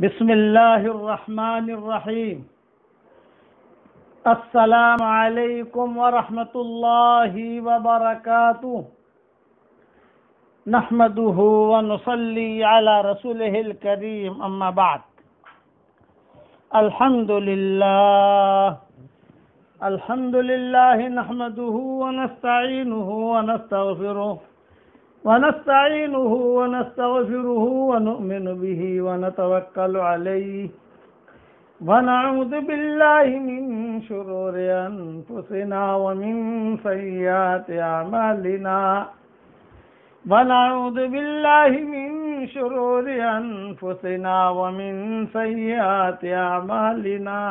بسم الله الرحمن الرحيم. السلام عليكم ورحمة الله وبركاته. نحمده ونصلي على رسوله الكريم، أما بعد. الحمد لله نحمده ونستعينه ونستغفره ونؤمن به ونتوكل عليه، ونعوذ بالله من شرور أنفسنا ومن سيئات أعمالنا ونعوذ بالله من شرور أنفسنا ومن سيئات أعمالنا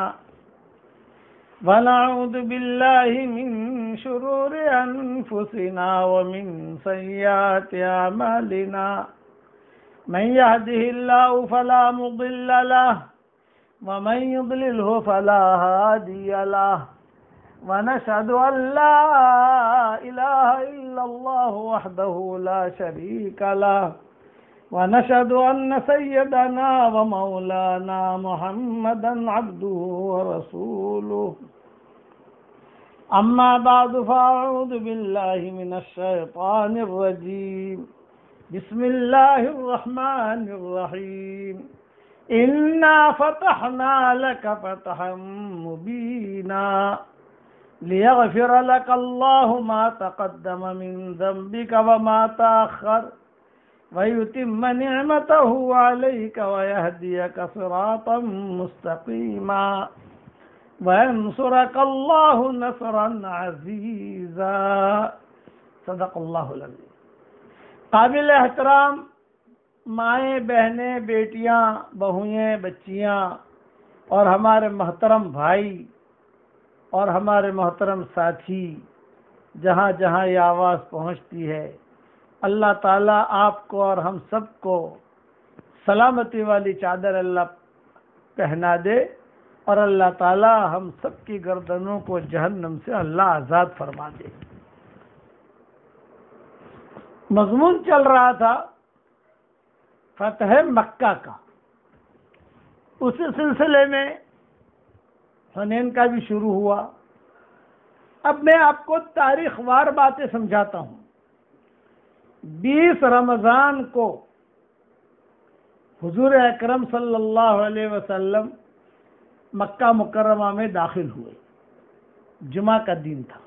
ونعوذ بالله من شرور أنفسنا ومن سيئات أعمالنا. من يهده الله فلا مضل له ومن يضلله فلا هادي له، ونشهد أن لا إله إلا الله وحده لا شريك له، ونشهد أن سيدنا ومولانا محمدا عبده ورسوله. أما بعد، فأعوذ بالله من الشيطان الرجيم. بسم الله الرحمن الرحيم. إنا فتحنا لك فتحا مبينا ليغفر لك الله ما تقدم من ذنبك وما تأخر ويتم نعمته عليك ويهديك صراطا مستقيما وينصرك الله نصرا عزيزا. صدق اللہ العظیم. قابل احترام مائیں، بہنیں، بیٹیاں، بہوئیں، بچیاں اور ہمارے محترم بھائی اور ہمارے محترم ساتھی، جہاں جہاں یہ آواز پہنچتی ہے، اللہ تعالیٰ آپ کو اور ہم سب کو سلامتی والی چادر اللہ پہنا دے، اور اللہ تعالیٰ ہم سب کی گردنوں کو جہنم سے اللہ آزاد فرما دے. مضمون چل رہا تھا فتح مکہ کا. اسی سلسلے میں حنین کا بھی شروع ہوا. اب میں آپ کو تاریخ وار باتیں سمجھاتا ہوں. 20 رمضان کو حضور اکرم صلی اللہ علیہ وسلم مکہ مکرمہ میں داخل ہوئے. جمعہ کا دن تھا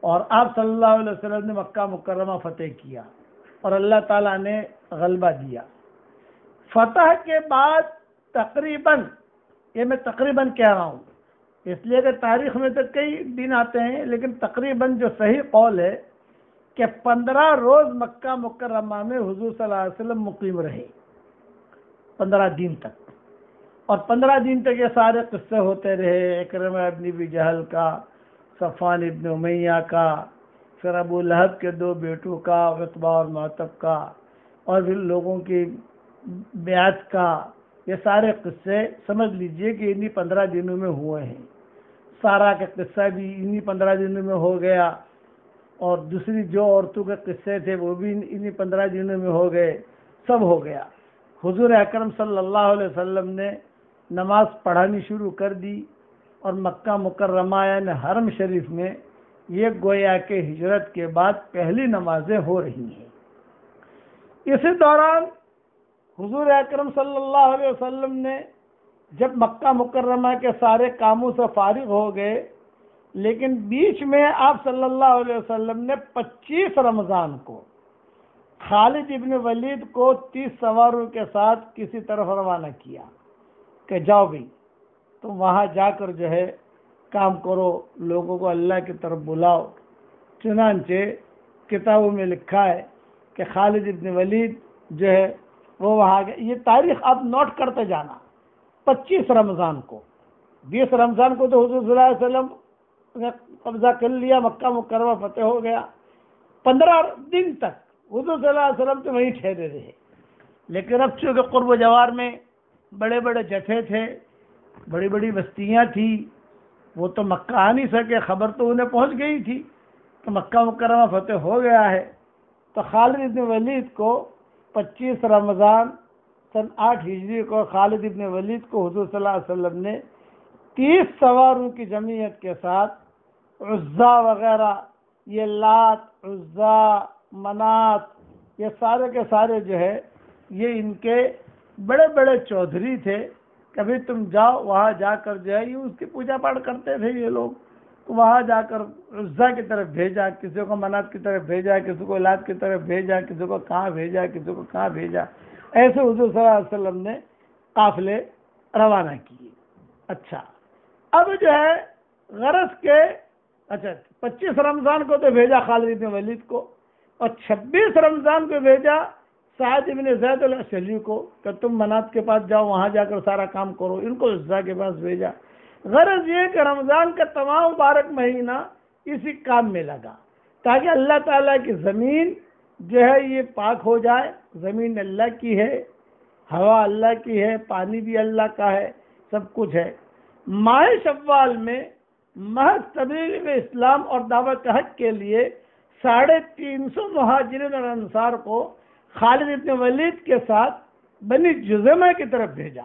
اور آپ صلی اللہ علیہ وسلم نے مکہ مکرمہ فتح کیا اور اللہ تعالیٰ نے غلبہ دیا. فتح کے بعد تقریباً، یہ میں تقریباً کہہ رہا ہوں اس لیے کہ تاریخ میں تو کئی دن آتے ہیں، لیکن تقریباً جو صحیح قول ہے کہ 15 روز مکہ مکرمہ میں حضور صلی اللہ علیہ وسلم مقیم رہے، 15 دن تک. اور 15 دن تک یہ سارے قصے ہوتے رہے، اکرمہ ابن ابی جہل کا، صفوان ابن امیہ کا، پھر ابو لہب کے 2 بیٹوں کا، عتبہ اور معتب کا، اور پھر لوگوں کی بیعت کا. یہ سارے قصے سمجھ لیجئے کہ انہی 15 دنوں میں ہوئے ہیں. سارا کا قصہ بھی انہی 15 دنوں میں ہو گیا، اور دوسری جو عورتوں کے قصے تھے وہ بھی انہی 15 دنوں میں ہو گئے. سب ہو گیا. حضور اکرم صلی اللہ علیہ وسلم نے نماز پڑھانی شروع کر دی، اور مکہ مکرمہ یعنی حرم شریف میں یہ گویا کہ ہجرت کے بعد پہلی نمازیں ہو رہی ہیں. اسی دوران حضور اکرم صلی اللہ علیہ وسلم نے جب مکہ مکرمہ کے سارے کاموں سے فارغ ہو گئے، لیکن بیچ میں آپ صلی اللہ علیہ وسلم نے 25 رمضان کو خالد ابن ولید کو 30 سواروں کے ساتھ کسی طرف روانہ کیا کہ جاؤ بھائی تم وہاں جا کر جو ہے کام کرو، لوگوں کو اللہ کی طرف بلاؤ. چنانچہ کتابوں میں لکھا ہے کہ خالد ابن ولید جو ہے وہ وہاں گئے. یہ تاریخ آپ نوٹ کرتے جانا. 25 رمضان کو، 20 رمضان کو تو حضور صلی اللہ علیہ وسلم نے قبضہ کر لیا، مکہ مکرمہ فتح ہو گیا. 15 دن تک حضور صلی اللہ علیہ وسلم تو وہیں ٹھہرے رہے. لیکن اب چونکہ قرب و جوار میں بڑے بڑے جتھے تھے، بڑی بڑی بستیاں تھیں، وہ تو مکہ آ نہیں سکے. خبر تو انہیں پہنچ گئی تھی کہ مکہ مکرمہ فتح ہو گیا ہے. تو خالد بن ولید کو 25 رمضان سن 8 ہجری کو خالد ابن ولید کو حضور صلی اللہ علیہ وسلم نے 30 سواروں کی جمعیت کے ساتھ عزا وغیرہ، یہ لات، عزا، منات، یہ سارے کے سارے جو ہے یہ ان کے بڑے بڑے چودھری تھے. کبھی تم جاؤ وہاں جا کر جو ہے یہ اس کی پوجا پاٹ کرتے تھے یہ لوگ، وہاں جا کر عزا کی طرف بھیجا، کسی کو منات کی طرف بھیجا، کسی کو لات کی طرف بھیجا، کسی کو کہاں بھیجا، کسی کو کہاں بھیجا. ایسے حضور صلی اللہ علیہ وسلم نے قافلے روانہ کیے. اچھا اب جو ہے غرض کے 25 رمضان کو تو بھیجا خالد بن ولید کو، اور 26 رمضان کو بھیجا سعد بن زید الاشلی کو کہ تم منات کے پاس جاؤ، وہاں جا کر سارا کام کرو. ان کو عزا کے پاس بھیجا. غرض یہ کہ رمضان کا تمام مبارک مہینہ اسی کام میں لگا تاکہ اللہ تعالیٰ کی زمین جو ہے یہ پاک ہو جائے. زمین اللہ کی ہے، ہوا اللہ کی ہے، پانی بھی اللہ کا ہے، سب کچھ ہے. ماہ شوال میں محض تبلیغ اسلام اور دعوت حق کے لیے 350 مہاجرین اور انصار کو خالد بن ولید کے ساتھ بنی جذیمہ کی طرف بھیجا.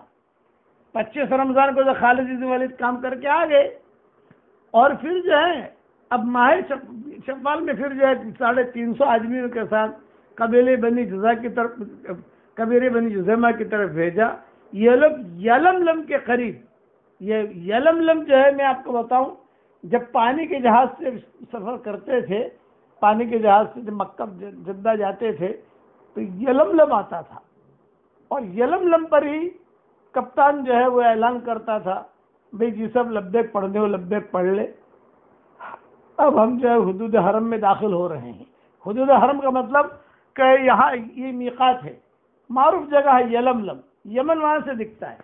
25 رمضان کو تو خالد بن ولید کام کر کے آ گئے، اور پھر جو ہے اب ماہ شوال میں پھر جو ہے 350 آدمیوں کے ساتھ قبیلے بنی جذیمہ کی طرف بھیجا. یہ لوگ یلملم کے قریب، یہ یلملم جو ہے میں آپ کو بتاؤں، جب پانی کے جہاز سے سفر کرتے تھے، پانی کے جہاز سے جب مکہ جدہ جاتے تھے تو یلملم آتا تھا، اور یلملم پر ہی کپتان جو ہے وہ اعلان کرتا تھا بھئی جی سب لبیک پڑھنے ہو لبیک پڑھ لے. اب ہم جو ہے حدود حرم میں داخل ہو رہے ہیں. حدود حرم کا مطلب کہ یہاں یہ میقات ہے، معروف جگہ ہے یلملم، یمن وہاں سے دکھتا ہے.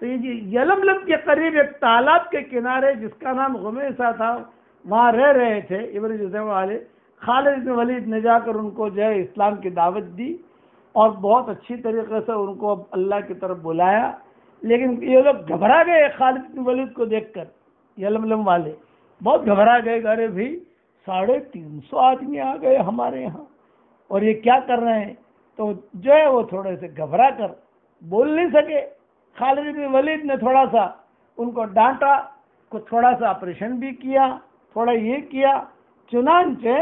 تو یہ یلملم کے قریب ایک تالاب کے کنارے جس کا نام غمیسہ تھا، وہاں رہ رہے تھے ابن جذیمہ والے. خالد بن ولید نے جا کر ان کو جو ہے اسلام کی دعوت دی اور بہت اچھی طریقے سے ان کو اللہ کی طرف بلایا. لیکن یہ لوگ گھبرا گئے خالد بن ولید کو دیکھ کر، یلملم والے بہت گھبرا گئے. ارے بھی 350 آدمی آ گئے ہمارے یہاں اور یہ کیا کر رہے ہیں. تو جو ہے وہ تھوڑے سے گھبرا کر بول نہیں سکے. خالد بن ولید نے تھوڑا سا ان کو ڈانٹا، کو تھوڑا سا آپریشن بھی کیا، تھوڑا یہ کیا. چنانچہ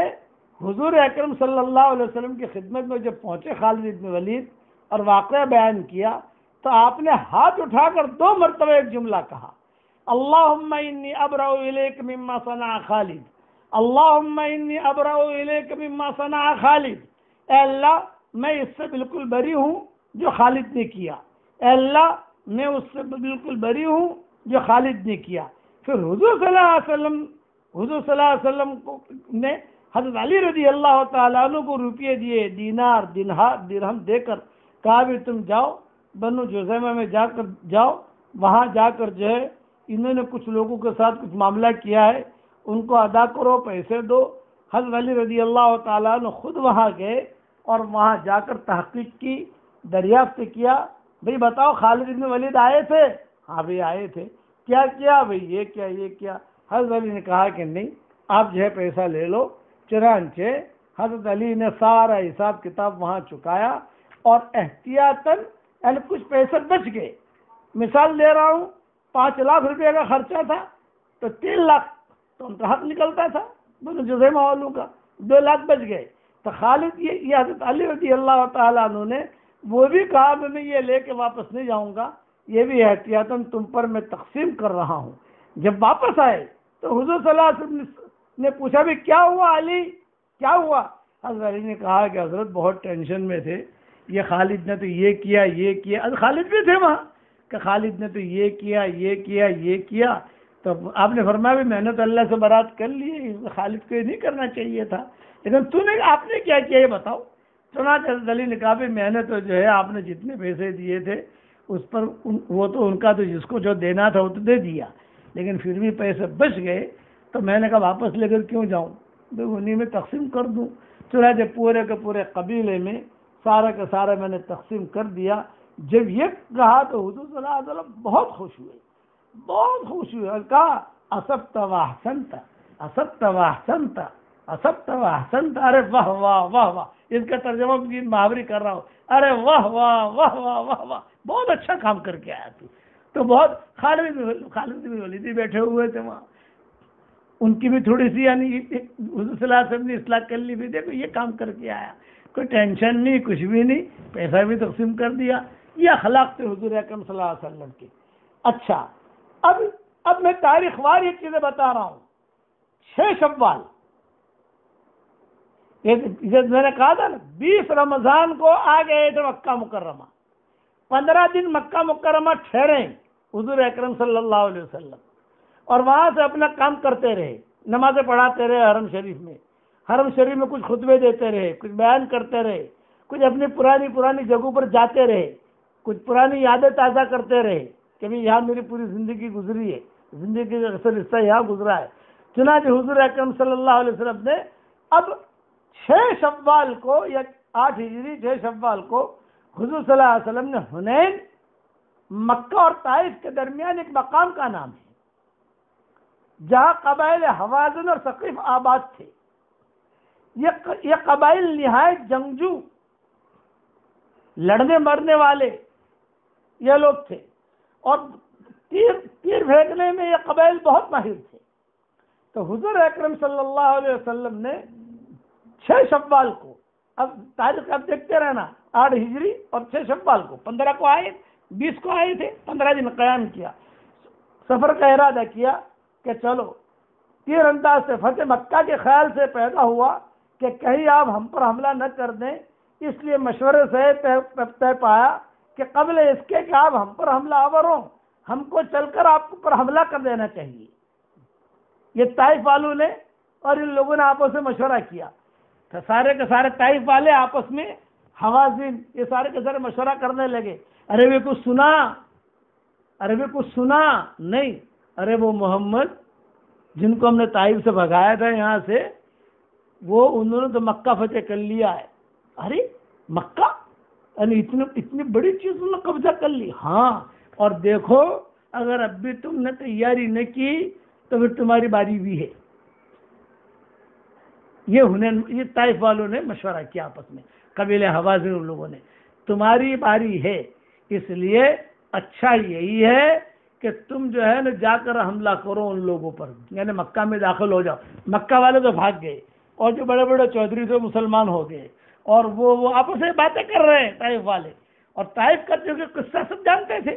حضور اکرم صلی اللہ علیہ وسلم کی خدمت میں جب پہنچے خالد بن ولید اور واقعہ بیان کیا تو آپ نے ہاتھ اٹھا کر 2 مرتبہ ایک جملہ کہا، اللہم انی ابرأ الیک مما صنع خالد، اللہم انی ابرأ الیک مما صنع خالد. اے اللہ میں اس سے بالکل بری ہوں جو خالد نے کیا، اے اللہ میں اس سے بالکل بری ہوں جو خالد نے کیا. پھر حضور صلی اللہ علیہ وسلم نے حضرت علی رضی اللہ تعالیٰ عنہ کو روپیے دیے، دینار درہم دے کر کہا بھی تم جاؤ بنو جذیمہ میں جاؤ، وہاں جا کر جو ہے انہوں نے کچھ لوگوں کے ساتھ کچھ معاملہ کیا ہے، ان کو ادا کرو، پیسے دو. حضرت علی رضی اللہ تعالیٰ عنہ خود وہاں گئے اور وہاں جا کر تحقیق کی، دریافت کیا بھئی بتاؤ خالد بن ولید آئے تھے؟ ہاں بھئی آئے تھے. کیا کیا؟ بھئی یہ کیا. حضرت علی نے کہا کہ نہیں آپ جو ہے پیسہ لے لو. چنانچہ حضرت علی نے سارا حساب کتاب وہاں چکایا اور احتیاطاً یعنی کچھ پیسے بچ گئے. مثال دے رہا ہوں، 5 لاکھ روپے کا خرچہ تھا تو 3 لاکھ تو ان کا حق نکلتا تھا بنو جذیمہ والوں کا، 2 لاکھ بچ گئے. تو خالد یہ حضرت علی رضی اللہ تعالیٰ عنہ نے وہ بھی کہا میں یہ لے کے واپس نہیں جاؤں گا، یہ بھی احتیاطاً تم پر میں تقسیم کر رہا ہوں. جب واپس آئے تو حضور صلی اللہ علیہ وسلم نے پوچھا بھی کیا ہوا علی، کیا ہوا؟ حضرت علی نے کہا کہ حضرت بہت ٹینشن میں تھے، یہ خالد نے تو یہ کیا. خالد بھی تھے وہاں کہ خالد نے تو یہ کیا. تو آپ نے فرمایا بھی میں نے تو اللہ سے برات کر لی، خالد کو یہ نہیں کرنا چاہیے تھا، لیکن آپ نے کیا کیا یہ بتاؤ. چنانچہ حضرت علی نے کہا بھی میں نے تو جو ہے آپ نے جتنے پیسے دیے تھے اس پر وہ تو ان کا تو جس کو جو دینا تھا وہ تو دے دیا، لیکن پھر بھی پیسے بچ گئے تو میں نے کہا واپس لے کر کیوں جاؤں، انہی میں تقسیم کر دوں. چنانچہ پورے کے پورے قبیلے میں سارا کا سارا میں نے تقسیم کر دیا. جب یہ کہا تو حضور صلی اللہ علیہ وسلم بہت خوش ہوئے اور کہا اصبت واحسنت، اصبت واحسنت، اصبت واحسنت، ارے واہ واہ واہ واہ، اس کا ترجمہ بھی محاوری کر رہا ہوں، ارے واہ واہ واہ واہ واہ واہ، بہت اچھا کام کر کے آیا تو بہت خالد بن ولید بیٹھے ہوئے تھے وہاں، ان کی بھی تھوڑی سی یعنی حضور صلی اللہ علیہ وسلم نے اصلاح کر لی بھی، دیکھو یہ کام کر کے آیا، کوئی ٹینشن نہیں، کچھ بھی نہیں، پیسہ بھی تقسیم کر دیا، یہ اخلاق تھے حضور اکرم صلی اللہ علیہ وسلم کی۔ اچھا اب میں تاریخ وار یہ چیزیں بتا رہا ہوں۔ 6 شوال، میں نے کہا تھا نا 20 رمضان کو آ گئے تھے مکہ مکرمہ، 15 دن مکہ مکرمہ ٹھہرے حضور اکرم صلی اللہ علیہ وسلم، اور وہاں سے اپنا کام کرتے رہے، نمازیں پڑھاتے رہے حرم شریف میں، حرم شریف میں کچھ خطبے دیتے رہے، کچھ بیان کرتے رہے، کچھ اپنی پرانی جگہوں پر جاتے رہے، کچھ پرانی یادیں تازہ کرتے رہے کہ بھی یہاں میری پوری زندگی گزری ہے، زندگی کا اکثر حصہ یہاں گزرا ہے۔ چنانچہ حضور اکرم صلی اللہ علیہ وسلم نے اب 6 شوال کو یا 8 ہجری 6 شوال کو حضور صلی اللہ علیہ وسلم نے حنین، مکہ اور طائف کے درمیان ایک مقام کا نام ہے جہاں قبائل حوازن اور ثقیف آباد تھے۔ یہ قبائل نہایت جنگجو، لڑنے مرنے والے یہ لوگ تھے، اور تیر پھینکنے میں یہ قبائل بہت ماہر تھے۔ تو حضور اکرم صلی اللہ علیہ وسلم نے 6 شوال کو، اب تاریخ اب دیکھتے رہنا، 8 ہجری اور 6 شوال کو، 15 کو آئے، 20 کو آئے تھے، 15 دن قیام کیا، سفر کا ارادہ کیا کہ چلو تیر انداز سے فتح مکہ کے خیال سے پیدا ہوا کہ کہیں آپ ہم پر حملہ نہ کر دیں، اس لیے مشورے سے طے پایا کہ قبل اس کے کہ آپ ہم پر حملہ آور ہوں، ہم کو چل کر آپ پر حملہ کر دینا چاہیے۔ یہ طائف والوں نے اور ان لوگوں نے آپس میں مشورہ کیا، تو سارے کے سارے طائف والے آپس میں، حوازن یہ سارے کے سارے مشورہ کرنے لگے، ارے وہ کچھ سنا نہیں، ارے وہ محمد جن کو ہم نے طائف سے بھگایا تھا یہاں سے، وہ انہوں نے تو مکہ فتح کر لیا ہے۔ ارے مکہ یعنی اتنی بڑی چیز انہوں نے قبضہ کر لی؟ ہاں، اور دیکھو اگر اب بھی تم نے تیاری نہ کی تو پھر تمہاری باری بھی ہے۔ یہ طائف والوں نے مشورہ کیا آپس میں، قبیلہ حوازن ان لوگوں نے، تمہاری باری ہے، اس لیے اچھا یہی ہے کہ تم جو ہے نا جا کر حملہ کرو ان لوگوں پر، یعنی مکہ میں داخل ہو جاؤ۔ مکہ والے تو بھاگ گئے، اور جو بڑے بڑے چودھری تھے مسلمان ہو گئے، اور وہ آپس میں باتیں کر رہے ہیں طائف والے، اور طائف کا چونکہ قصہ سب جانتے تھے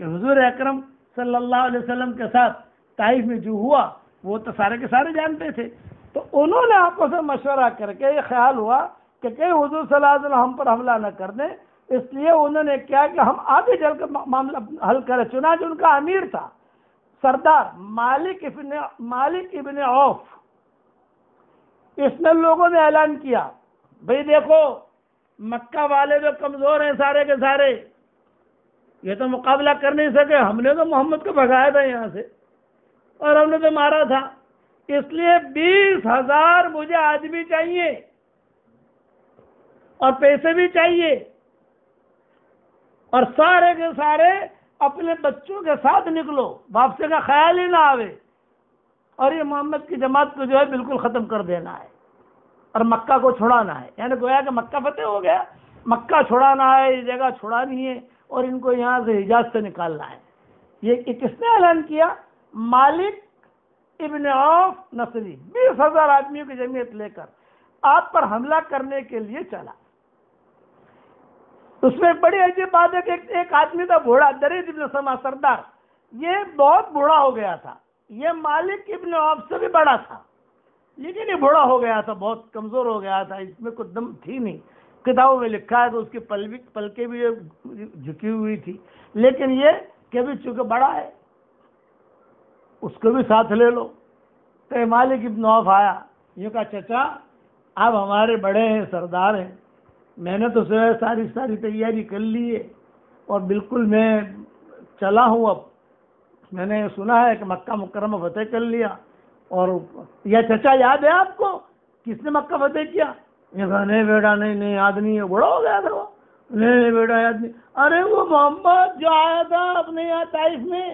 کہ حضور اکرم صلی اللہ علیہ وسلم کے ساتھ طائف میں جو ہوا وہ تو سارے کے سارے جانتے تھے، تو انہوں نے آپس میں مشورہ کر کے یہ خیال ہوا کہ کہیں حضور صلی اللہ علیہ وسلم ہم پر حملہ نہ کر دیں، اس لیے انہوں نے کیا کہ ہم آگے چل کر معاملہ حل کریں۔ چنانچہ ان کا امیر تھا سردار مالک ابن عوف، اس نے لوگوں نے اعلان کیا، بھئی دیکھو مکہ والے جو کمزور ہیں سارے کے سارے، یہ تو مقابلہ کر نہیں سکے، ہم نے تو محمد کو بھگایا تھا یہاں سے اور ہم نے تو مارا تھا، اس لیے 20,000 مجھے آدمی چاہیے اور پیسے بھی چاہیے، اور سارے کے سارے اپنے بچوں کے ساتھ نکلو، واپسی کا خیال ہی نہ آوے، اور یہ محمد کی جماعت کو جو ہے بالکل ختم کر دینا ہے اور مکہ کو چھڑانا ہے۔ یعنی گویا کہ مکہ فتح ہو گیا، مکہ چھڑانا ہے، یہ جگہ چھڑانی ہے، اور ان کو یہاں سے حجاز سے نکالنا ہے۔ یہ کس نے اعلان کیا؟ مالک ابن عوف نصری 20,000 آدمیوں کی جمعیت لے کر آپ پر حملہ کرنے کے لیے چلا۔ اس میں بڑی عجیب بات ہے کہ ایک آدمی تھا بوڑھا، درید ابن سما سردار، یہ بہت بوڑھا ہو گیا تھا، یہ مالک ابن عوف سے بھی بڑا تھا، لیکن یہ بوڑھا ہو گیا تھا، بہت کمزور ہو گیا تھا، اس میں کوئی دم تھی نہیں، کتابوں میں لکھا ہے تو اس کی پلکیں بھی جھکی ہوئی تھی، لیکن یہ کہ بھی چونکہ بڑا ہے اس کو بھی ساتھ لے لو۔ تو مالک ابن عوف آیا، یہ کہا چچا آپ ہمارے بڑے ہیں، سردار ہیں، میں نے تو ساری تیاری کر لی ہے اور بالکل میں چلا ہوں، اب میں نے سنا ہے کہ مکہ مکرمہ فتح کر لیا، اور یہ چچا یاد ہے آپ کو کس نے مکہ فتح کیا؟ یہ کہا نہیں بیٹا، نہیں یاد نہیں ہے، بڑا ہو گیا تھا وہ، نہیں بیٹا یاد نہیں، ارے وہ محمد جو آیا تھا اپنے یہاں طائف میں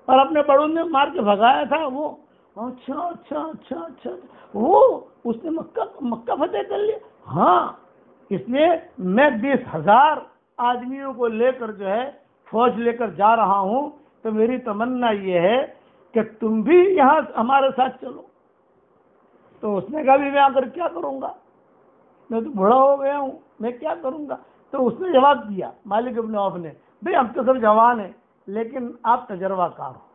اور اپنے بڑوں نے مار کے بھگایا تھا، اچھا اچھا اچھا اچھا، وہ اس نے مکہ فتح کر لیا؟ ہاں، اس لیے میں 20,000 آدمیوں کو لے کر جو ہے فوج لے کر جا رہا ہوں، تو میری تمنا یہ ہے کہ تم بھی یہاں ہمارے ساتھ چلو۔ تو اس نے کہا بھی میں آ کر کیا کروں گا، میں تو بوڑھا ہو گیا ہوں، میں کیا کروں گا؟ تو اس نے جواب دیا مالک ابن عوف نے، بھئی ہم تو سب جوان ہیں، لیکن آپ تجربہ کار ہو،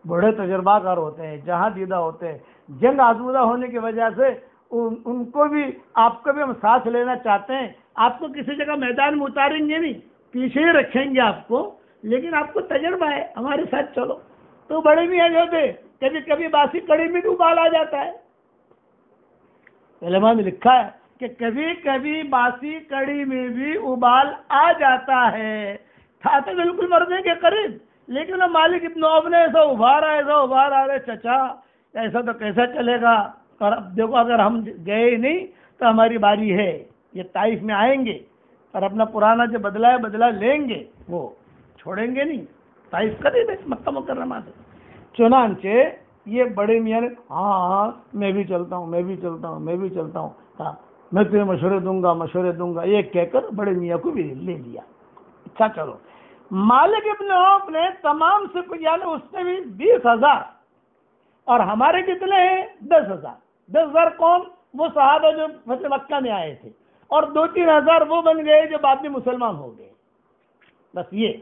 بڑے تجربہ کار ہوتے ہیں، جہاں دیدہ ہوتے ہیں، جنگ آزمودہ ہونے کی وجہ سے ان کو بھی، آپ کو بھی ہم ساتھ لینا چاہتے ہیں، آپ کو کسی جگہ میدان میں اتاریں گے نہیں، پیچھے ہی رکھیں گے آپ کو، لیکن آپ کو تجربہ ہے، ہمارے ساتھ چلو۔ تو بڑے میاں جو تھے، کبھی کبھی باسی کڑی میں بھی ابال آ جاتا ہے، علماء نے لکھا ہے کہ کبھی کبھی باسی کڑی میں بھی ابال آ جاتا ہے، تھا تو بالکل مرنے کے قریب، لیکن مالک ابن عوف نے ایسا ابھارا، ارے چچا ایسا تو کیسا چلے گا، اور اب دیکھو اگر ہم گئے ہی نہیں تو ہماری باری ہے، یہ طائف میں آئیں گے اور اپنا پرانا جو بدلہ ہے بدلہ لیں گے، وہ چھوڑیں گے نہیں، طائف قریب ہے مکہ مکرمہ سے۔ چنانچہ یہ بڑے میاں نے ہاں میں بھی چلتا ہوں، ہاں میں تمہیں مشورے دوں گا، یہ کہہ کر بڑے میاں کو بھی لے لیا۔ اچھا چلو، مالک ابن عوف نے تمام سے یعنی اس نے بھی 20,000 اور ہمارے کتنے ہیں 10,000 کون؟ وہ صحابہ جو فتح مکہ میں آئے تھے، اور 2-3 ہزار وہ بن گئے جو بعد میں مسلمان ہو گئے۔ بس یہ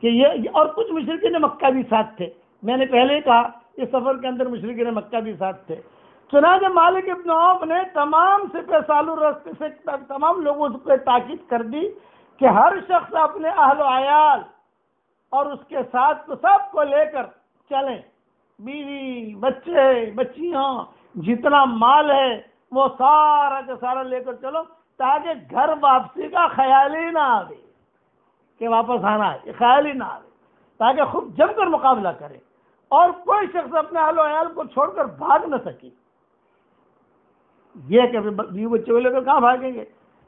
کہ یہ اور کچھ مشرکین مکہ بھی ساتھ تھے، میں نے پہلے ہی کہا اس سفر کے اندر مشرکین مکہ بھی ساتھ تھے۔ چنانچہ مالک ابن عوف نے تمام سپہ سالور رستے سے تمام لوگوں سے تاکید کر دی کہ ہر شخص اپنے اہل و عیال اور اس کے ساتھ سب کو لے کر چلیں، بیوی بچے بچیاں جتنا مال ہے وہ سارا کا سارا لے کر چلو، تاکہ گھر واپسی کا خیال ہی نہ آئے کہ واپس آنا ہے، یہ خیال ہی نہ آئے، تاکہ خوب جم کر مقابلہ کرے اور کوئی شخص اپنے اہل و عیال کو چھوڑ کر بھاگ نہ سکے۔ یہ کہ بیوی بچے کو لے کر کہاں بھاگیں گے؟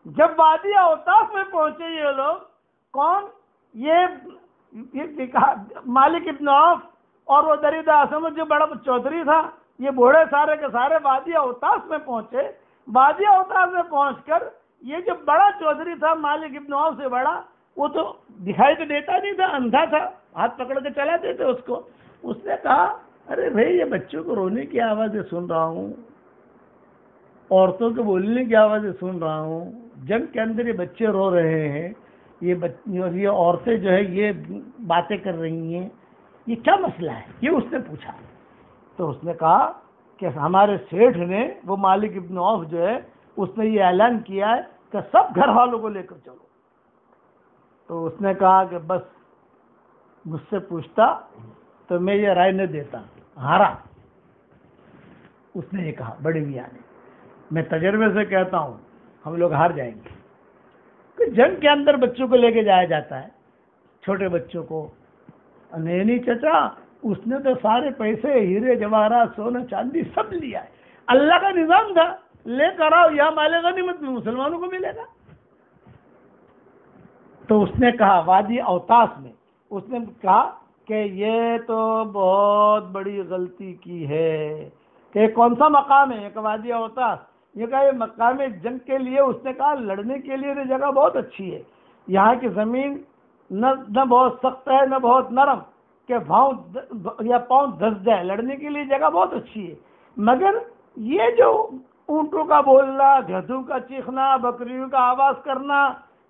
جب وادی اوطاف میں پہنچے یہ لوگ، کون؟ یہ مالک ابن عوف اور وہ درید اعظم جو بڑا چودھری تھا، یہ بوڑھے سارے کے سارے وادی اوطاف میں پہنچے۔ وادی اوطاف میں پہنچ کر یہ جو بڑا چودھری تھا مالک ابن عوف سے بڑا، وہ تو دکھائی تو دیتا نہیں تھا، اندھا تھا، ہاتھ پکڑ کے چلاتے تھے اس کو۔ اس نے کہا ارے بھائی یہ بچوں کو رونے کی آوازیں سن رہا ہوں، عورتوں کے بولنے کی آوازیں سن رہا ہوں، جنگ کے اندر یہ بچے رو رہے ہیں، یہ عورتیں جو ہے یہ باتیں کر رہی ہیں، یہ کیا مسئلہ ہے؟ یہ اس نے پوچھا۔ تو اس نے کہا کہ ہمارے سیٹھ نے، وہ مالک ابن عوف جو ہے، اس نے یہ اعلان کیا ہے کہ سب گھر والوں کو لے کر چلو۔ تو اس نے کہا کہ بس مجھ سے پوچھتا تو میں یہ رائے نہ دیتا، ہارا۔ اس نے یہ کہا بڑے میاں نے، میں تجربے سے کہتا ہوں ہم لوگ ہار جائیں گے، کہ جنگ کے اندر بچوں کو لے کے جایا جاتا ہے، چھوٹے بچوں کو۔ نہیں چچا، اس نے تو سارے پیسے ہیرے جواہرات سونا چاندی سب لیا ہے، اللہ کا نظام تھا، لے کر آؤ، یہاں مال غنیمت میں مسلمانوں کو ملے گا۔ تو اس نے کہا وادی اوطاس میں، اس نے کہا کہ یہ تو بہت بڑی غلطی کی ہے، کہ کون سا مقام ہے؟ ایک وادی اوطاس، یہ کہا یہ مقام جنگ کے لیے، اس نے کہا لڑنے کے لیے یہ جگہ بہت اچھی ہے، یہاں کی زمین نہ بہت سخت ہے نہ بہت نرم کہ پاؤں دھس جائے، لڑنے کے لیے جگہ بہت اچھی ہے، مگر یہ جو اونٹوں کا بولنا، گدھوں کا چیخنا، بکریوں کا آواز کرنا،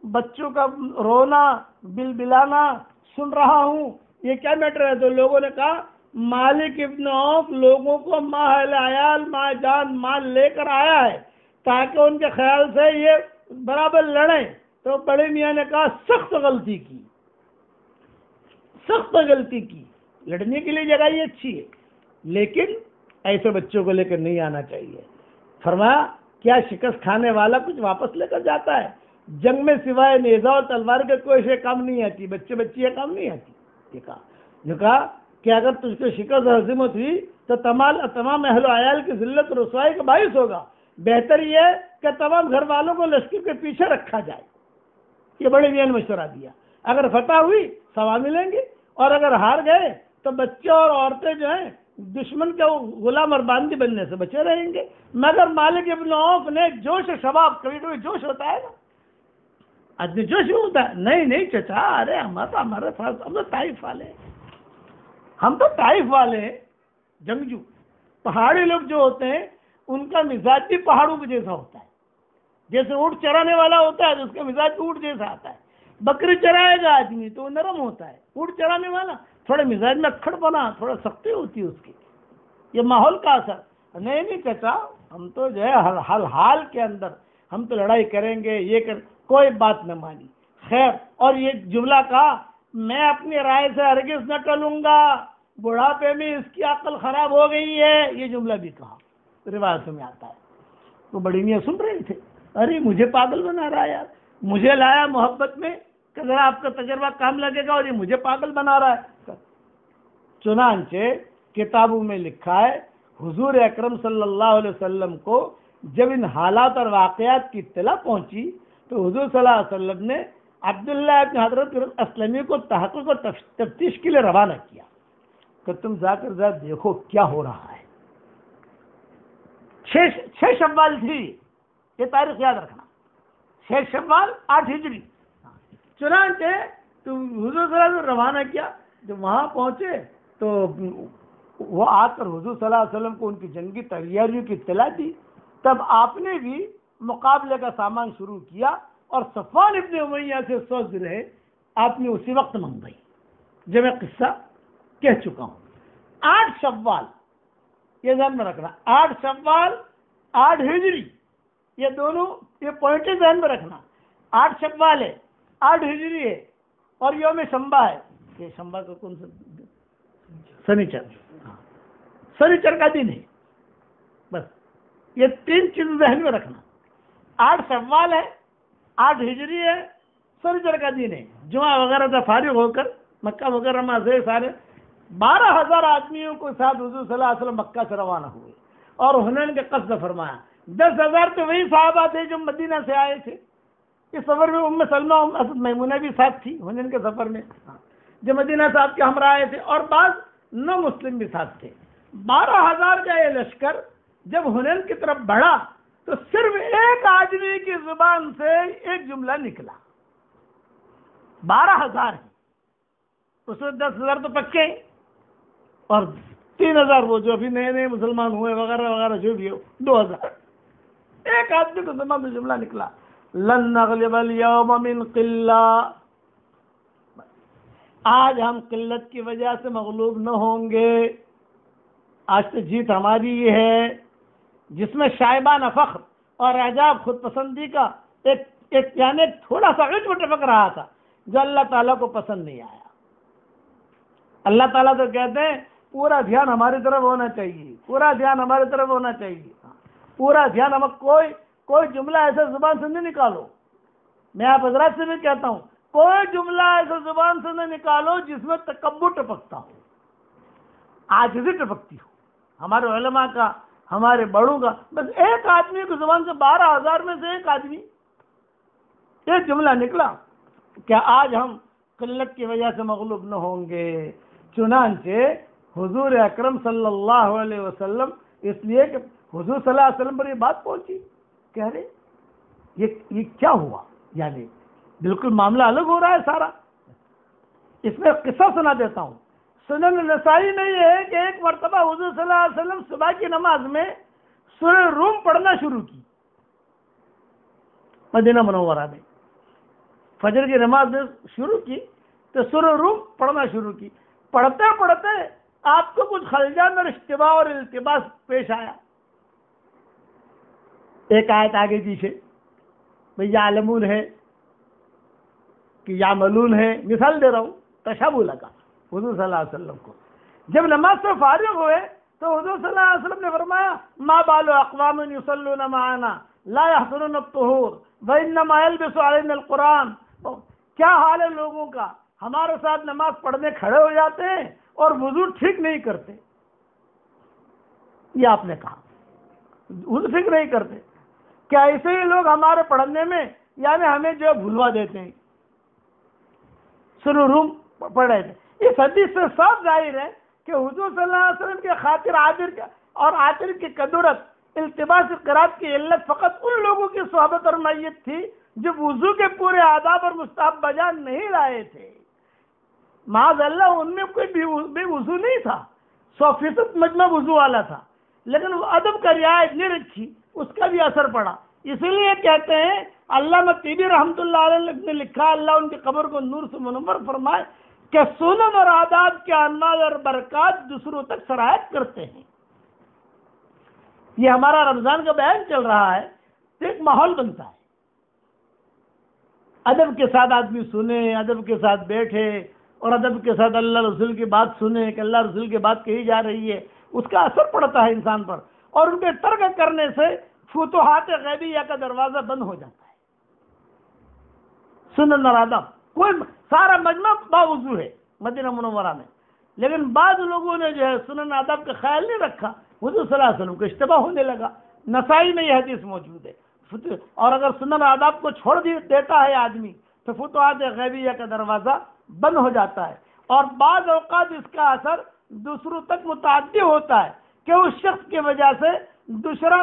بچوں کا رونا بلانا سن رہا ہوں، یہ کیا میٹر ہے؟ تو لوگوں نے کہا مالک ابن عوف لوگوں کو ماہ عیال ماہ جان مال لے کر آیا ہے تاکہ ان کے خیال سے یہ برابر لڑیں۔ تو بڑے میاں نے کہا سخت غلطی کی، لڑنے کے لیے جگہ یہ اچھی ہے لیکن ایسے بچوں کو لے کر نہیں آنا چاہیے۔ فرمایا کیا شکست کھانے والا کچھ واپس لے کر جاتا ہے؟ جنگ میں سوائے نیزہ اور تلوار کے کوئی شے کام نہیں آتی، بچیاں کام نہیں آتی۔ یہ کہا کہ اگر تجھ کو شکست اور ہزیمت ہوئی تو تمام اہل و عیال کی ذلت و رسوائی کا باعث ہوگا، بہتر یہ ہے کہ تمام گھر والوں کو لشکر کے پیچھے رکھا جائے۔ یہ بڑے میاں نے مشورہ دیا، اگر فتح ہوئی ثواب ملیں گے، اور اگر ہار گئے تو بچے اور عورتیں جو ہیں دشمن کے غلام اور باندی بننے سے بچے رہیں گے. مگر مالک ابن عوف نے جوش شباب، کبھی کبھی جوش ہوتا ہے نا، آدمی جوش ہوتا ہے، نہیں چچا، ارے ہمارے ساتھ ہم تو طائف والے ہیں، ہم تو طائف والے ہیں، جنگجو. پہاڑی لوگ جو ہوتے ہیں ان کا مزاج بھی پہاڑوں کے جیسا ہوتا ہے. جیسے اونٹ چرانے والا ہوتا ہے تو اس کا مزاج اونٹ جیسا آتا ہے. بکری چرائے گا آدمی تو وہ نرم ہوتا ہے. اونٹ چرانے والا تھوڑے مزاج میں اکھڑ بنا، تھوڑا سختی ہوتی ہے اس کی. یہ ماحول کا اثر. نہیں چچا، ہم تو جو ہے ہر حال کے اندر ہم تو لڑائی کریں گے، یہ کوئی بات نہ مانی. خیر، اور یہ جملہ کہا، میں اپنی رائے سے ہرگز نہ ٹلوں گا، بڑھاپے میں اس کی عقل خراب ہو گئی ہے. یہ جملہ بھی کہا، روایتوں میں آتا ہے. وہ بڑی میاں سن رہے تھے، ارے مجھے پاگل بنا رہا ہے یار، مجھے لایا محبت میں کہ ذرا آپ کا تجربہ کام لگے گا، اور یہ مجھے پاگل بنا رہا ہے. چنانچہ کتابوں میں لکھا ہے حضور اکرم صلی اللہ علیہ وسلم کو جب ان حالات اور واقعات کی اطلاع پہنچی تو حضور صلی اللہ علیہ وسلم نے عبداللہ ابن حضرت اسلمی کو تحقیق اور تفتیش کے لیے روانہ کیا کہ تم جا کر ذرا دیکھو کیا ہو رہا ہے. 6 شوال تھی، یہ تاریخ یاد رکھنا، 6 شوال 8 ہجری. چنانچہ تو حضور صلی اللہ علیہ وسلم روانہ کیا. جب وہاں پہنچے تو وہ آ کر حضور صلی اللہ علیہ وسلم کو ان کی جنگی تیاریوں کی اطلاع دی. تب آپ نے بھی مقابلے کا سامان شروع کیا اور صفوان ابن امیہ سے 100 درہیں آپ نے اسی وقت منگوائی، جو میں قصہ کہہ چکا ہوں. 8 شوال، یہ ذہن میں رکھنا، 8 شوال 8 ہجری، یہ دونوں یہ پوائنٹ ذہن میں رکھنا. 8 شوال ہے، 8 ہجری ہے، اور یوم شنبہ ہے. یہ شنبہ کا کون سا؟ سنیچر. سنیچر کا دن ہے. بس یہ 3 چیزیں ذہن میں رکھنا. 8 شوال ہے، 8 ہجری ہے، سنیچر کا دن ہے. جمعہ وغیرہ سے فارغ ہو کر مکہ مکرمہ سے سارے 12,000 آدمیوں کو ساتھ حضور صلی اللہ علیہ وسلم مکہ سے روانہ ہوئے اور حنین کے قصد فرمایا. 10,000 تو وہی صحابہ تھے جو مدینہ سے آئے تھے. اس سفر میں ام سلمہ حضرت میمونہ بھی ساتھ تھی حنین کے سفر میں، جو مدینہ صاحب کے ہمراہ آئے تھے، اور بعض نو مسلم بھی ساتھ تھے. 12,000 کا یہ لشکر جب حنین کی طرف بڑھا تو صرف ایک آدمی کی زبان سے ایک جملہ نکلا. 12,000 ہیں، اس میں 10,000 تو پکے اور 3,000 وہ جو ابھی نئے مسلمان ہوئے وغیرہ وغیرہ جو بھی ہو، 2,000. ایک آدمی کو زبان سے جملہ نکلا، لن نغلب اليوم من قلہ، آج ہم قلت کی وجہ سے مغلوب نہ ہوں گے، آج تو جیت ہماری ہی ہے. جس میں شائبان فخر اور اعجاب خود پسندی کا ایک یعنی تھوڑا سا عجب ٹپک رہا تھا جو اللہ تعالیٰ کو پسند نہیں آیا. اللہ تعالیٰ تو کہتے ہیں پورا دھیان ہماری طرف ہونا چاہیے، پورا دھیان ہماری طرف ہونا چاہیے، پورا دھیان. ہم کوئی جملہ ایسے زبان سے نہیں نکالو. میں آپ حضرات سے بھی کہتا ہوں، کوئی جملہ ایسے زبان سے نہ نکالو جس میں تکبر ٹپکتا ہو، عاجزی ٹپکتی ہو. ہمارے علماء کا، ہمارے بڑوں کا، بس ایک آدمی کی زبان سے 12,000 میں سے ایک آدمی ایک جملہ نکلا کہ آج ہم قلت کی وجہ سے مغلوب نہ ہوں گے. چنانچہ حضور اکرم صلی اللہ علیہ وسلم، اس لیے کہ حضور صلی اللہ علیہ وسلم پر یہ بات پہنچی، کہہ رہے یہ کیا ہوا، یعنی بالکل معاملہ الگ ہو رہا ہے سارا. اس میں قصہ سنا دیتا ہوں. سنن نسائی میں یہ ہے کہ ایک مرتبہ حضور صلی اللہ علیہ وسلم صبح کی نماز میں سورہ روم پڑھنا شروع کی مدینہ منورہ میں. فجر کی نماز میں شروع کی تو سورہ روم پڑھنا شروع کی. پڑھتے پڑھتے آپ کو کچھ خلجان اور اشتباہ اور التباس پیش آیا. ایک آیت آگے پیچھے، بھئی یعلمون ہے کہ یعملون ہے، مثال دے رہا ہوں، تشابہ لگا حضور صلی اللہ علیہ وسلم کو. جب نماز سے فارغ ہوئے تو حضور صلی اللہ علیہ وسلم نے فرمایا ما بال اقوام یصلون معنا لا يحضرون الطہور وانما يلبس علينا القرآن. کیا حال ہے لوگوں کا، ہمارے ساتھ نماز پڑھنے کھڑے ہو جاتے ہیں اور وضو ٹھیک نہیں کرتے. یہ آپ نے کہا وضو ٹھیک نہیں کرتے. کیا ایسے ہی لوگ ہمارے پڑھنے میں یعنی ہمیں جو بھلوا دیتے ہیں. سورہ روم پڑھ رہے تھے. اس حدیث سے صاف ظاہر ہے کہ حضور صلی اللہ علیہ وسلم کے خاطر عاطر کی قدرت التباس قرات کی علت فقط ان لوگوں کی صحبت اور میت تھی جو وضو کے پورے آداب اور مستحب بجا نہیں لائے تھے. معاذ اللہ ان میں کوئی بے وضو نہیں تھا، 100% مجمع وضو والا تھا، لیکن وہ ادب کا رعایت نہیں رکھی، اس کا بھی اثر پڑا. اسی لیے کہتے ہیں علامہ طیبی رحمۃ اللہ علیہ نے لکھا، اللہ ان کی قبر کو نور سے منور فرمائے، کہ سنن اور آداب کے انمال اور برکات دوسروں تک سرایت کرتے ہیں. یہ ہمارا رمضان کا بیان چل رہا ہے تو ایک ماحول بنتا ہے، ادب کے ساتھ آدمی سنے، ادب کے ساتھ بیٹھے اور ادب کے ساتھ اللہ رسول کی بات سنے کہ اللہ رسول کی بات کہی جا رہی ہے، اس کا اثر پڑتا ہے انسان پر، اور ان کے ترک کرنے سے فتوحات غیبیہ کا دروازہ بند ہو جاتا ہے. سنن اور آداب کوئی سارا مجمع باوضو ہے مدینہ منورہ میں، لیکن بعض لوگوں نے جو ہے سنن آداب کا خیال نہیں رکھا، حضور صلی اللہ علیہ وسلم کو اشتباہ ہونے لگا. نسائی میں یہ حدیث موجود ہے. اور اگر سنن آداب کو چھوڑ دیتا ہے آدمی تو فتوحات غیبیہ کا دروازہ بند ہو جاتا ہے، اور بعض اوقات اس کا اثر دوسروں تک متعدی ہوتا ہے کہ اس شخص کی وجہ سے دوسرا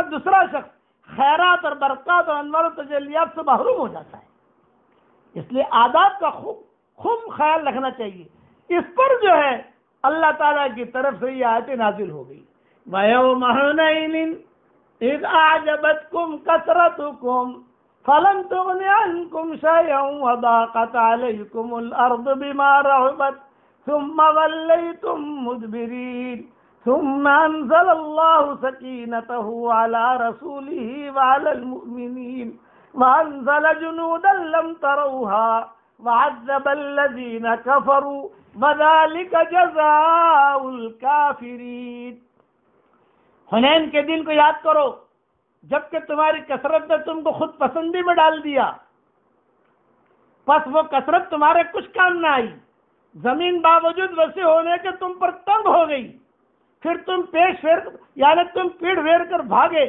شخص خیرات اور برکات اور انوار و تجلیات سے محروم ہو جاتا ہے. اس لیے آداب کا خوب خیال رکھنا چاہیے. اس پر جو ہے اللہ تعالیٰ کی طرف سے یہ آیتیں نازل ہو گئی. وَيَوْمَ حُنَيْنٍ إِذْ أَعْجَبَتْكُمْ كَثْرَتُكُمْ فَلَمْ تُغْنِ عَنْكُمْ شَيْئًا وَضَاقَتْ عَلَيْكُمُ الْأَرْضُ بِمَا رَحُبَتْ ثُمَّ وَلَّيْتُمْ مُدْبِرِينَ ثُمَّ أَنزَلَ اللَّهُ سَكِينَتَهُ عَلَى رَسُولِهِ وَعَلَى الْمُؤْمِنِينَ وَأَنزَلَ جُنُودًا لَّمْ تَرَوْهَا وَعَذَّبَ الَّذِينَ كَفَرُوا وَذَلِكَ جَزَاءُ الْكَافِرِينَ. حنین کے دن کو یاد کرو جبکہ تمہاری کثرت نے تم کو خود پسندی میں ڈال دیا، پس وہ کثرت تمہارے کچھ کام نہ آئی. زمین باوجود وسیع ہونے کے تم پر تنگ ہو گئی، پھر تم تم پیڑ پھیر کر بھاگے.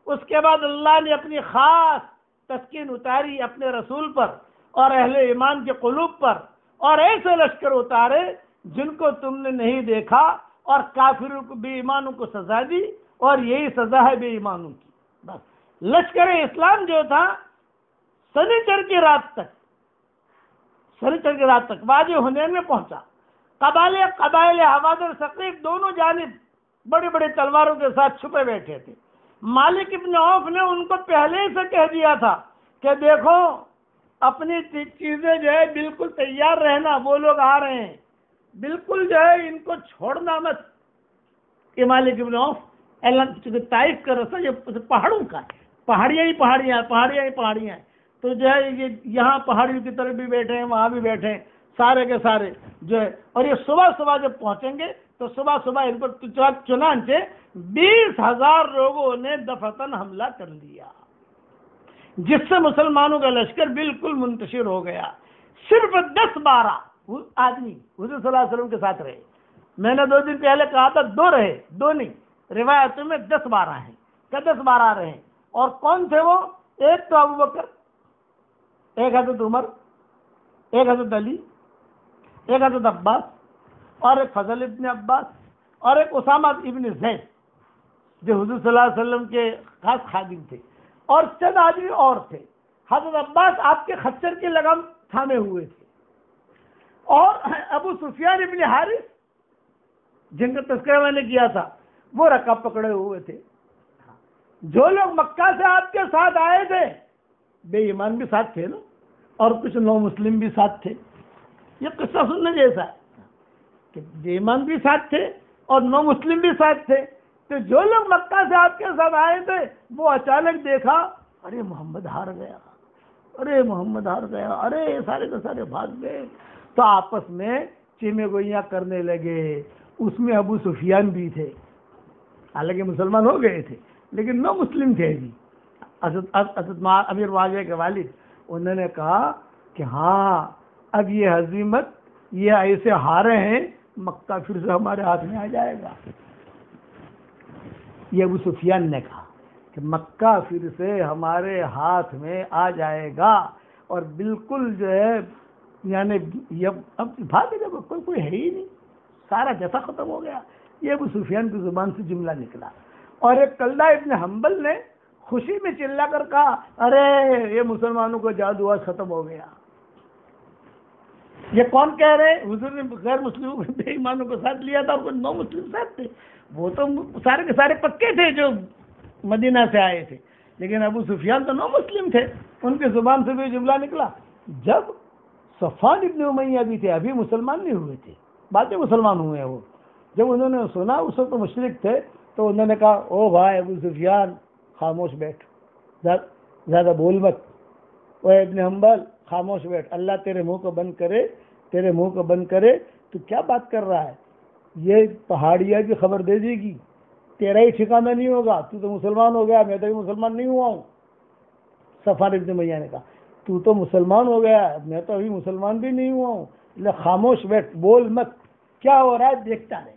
اس کے بعد اللہ نے اپنی خاص تسکین اتاری اپنے رسول پر اور اہل ایمان کے قلوب پر، اور ایسے لشکر اتارے جن کو تم نے نہیں دیکھا، اور کافروں کو بے ایمانوں کو سزا دی، اور یہی سزا ہے بے ایمانوں کی. بس لشکر اسلام جو تھا سنیچر کی رات تک وادی حنین میں پہنچا. قبائل حوازن ثقیف دونوں جانب بڑی بڑی تلواروں کے ساتھ چھپے بیٹھے تھے. مالک ابن عوف نے ان کو پہلے ہی سے کہہ دیا تھا کہ دیکھو اپنی چیزیں جو ہے بالکل تیار رہنا، وہ لوگ آ رہے ہیں، بالکل جو ہے ان کو چھوڑنا مت. کہ مالک ابن عوف اللہ طائف کا رستہ یہ پہاڑوں کا ہے، پہاڑیاں ہی پہاڑیاں ہیں، تو جو ہے یہ یہاں پہاڑیوں کی طرف بھی بیٹھے ہیں، وہاں بھی بیٹھے ہیں، سارے کے سارے جو ہے. اور یہ صبح جب پہنچیں گے تو صبح ان پر چنانچہ 20,000 لوگوں نے دفعتاً حملہ کر لیا، جس سے مسلمانوں کا لشکر بالکل منتشر ہو گیا. صرف 10-12 آدمی حضور صلی اللہ علیہ وسلم کے ساتھ رہے. میں نے 2 دن پہلے کہا تھا 2 رہے، 2 نہیں، روایتوں میں 10-12 ہیں کہ 10-12 رہے. اور کون تھے وہ؟ ایک تو ابو بکر، ایک حضرت عمر، ایک حضرت علی، ایک حضرت عباس، اور ایک فضل ابن عباس، اور ایک اسامہ ابن زید جو حضور صلی اللہ علیہ وسلم کے خاص خادم تھے، اور چند آدمی اور تھے. حضرت عباس آپ کے خچر کی لگام تھامے ہوئے تھے، اور ابو سفیان ابن حارث جن کا تذکرہ میں نے کیا تھا وہ رکاب پکڑے ہوئے تھے. جو لوگ مکہ سے آپ کے ساتھ آئے تھے بے ایمان بھی ساتھ تھے نا، اور کچھ نو مسلم بھی ساتھ تھے. یہ قصہ سننے جیسا ہے کہ بے ایمان بھی ساتھ تھے اور نو مسلم بھی ساتھ تھے. تو جو لوگ مکہ سے آپ کے ساتھ آئے تھے وہ اچانک دیکھا ارے محمد ہار گیا، ارے سارے کے سارے بھاگ گئے. تو آپس میں چیمے گوئیاں کرنے لگے. اس میں ابو سفیان بھی تھے، حالانکہ مسلمان ہو گئے تھے لیکن نو مسلم تھے بھی. حضرت امیر معاویہ کے والد انہوں نے کہا کہ ہاں اب یہ ہزیمت، یہ ایسے ہارے ہیں، مکہ پھر سے ہمارے ہاتھ میں آ جائے گا. یہ ابو سفیان نے کہا کہ مکہ پھر سے ہمارے ہاتھ میں آ جائے گا، اور بالکل جو ہے یعنی اب بھاگ جب کوئی ہے ہی نہیں، سارا جیسا ختم ہو گیا. یہ ابو سفیان کی زبان سے جملہ نکلا. اور ایک کلدہ ابن حنبل نے خوشی میں چلا کر کہا ارے یہ مسلمانوں کا جادو آج ختم ہو گیا. یہ کون کہہ رہے؟ حضور نے غیر مسلموں بے ایمانوں کو ساتھ لیا تھا اور کچھ نو مسلم ساتھ تھے. وہ تو سارے کے سارے پکے تھے جو مدینہ سے آئے تھے، لیکن ابو سفیان تو نو مسلم تھے. ان کے زبان سے بھی جملہ نکلا. جب صفوان ابن امیہ بھی تھے، ابھی مسلمان نہیں ہوئے تھے، بعد میں مسلمان ہوئے ہیں وہ. جب انہوں نے سنا اس وقت مشرک تھے تو انہوں نے کہا او بھائی ابو سفیان خاموش بیٹھ، زیادہ بول مت. او ابن حنبل خاموش بیٹھ، اللہ تیرے منہ کو بند کرے، تیرے منہ کو بند کرے. تو کیا بات کر رہا ہے؟ یہ پہاڑیہ بھی خبر دے دے گی، تیرا ہی ٹھکانہ نہیں ہوگا. تو مسلمان ہو گیا، میں تو مسلمان نہیں ہوا ہوں. صفوان ابن امیہ نے کہا تو مسلمان ہو گیا، میں تو ابھی مسلمان بھی نہیں ہوا ہوں. خاموش بیٹھ، بول مت، کیا ہو رہا ہے دیکھتا رہے.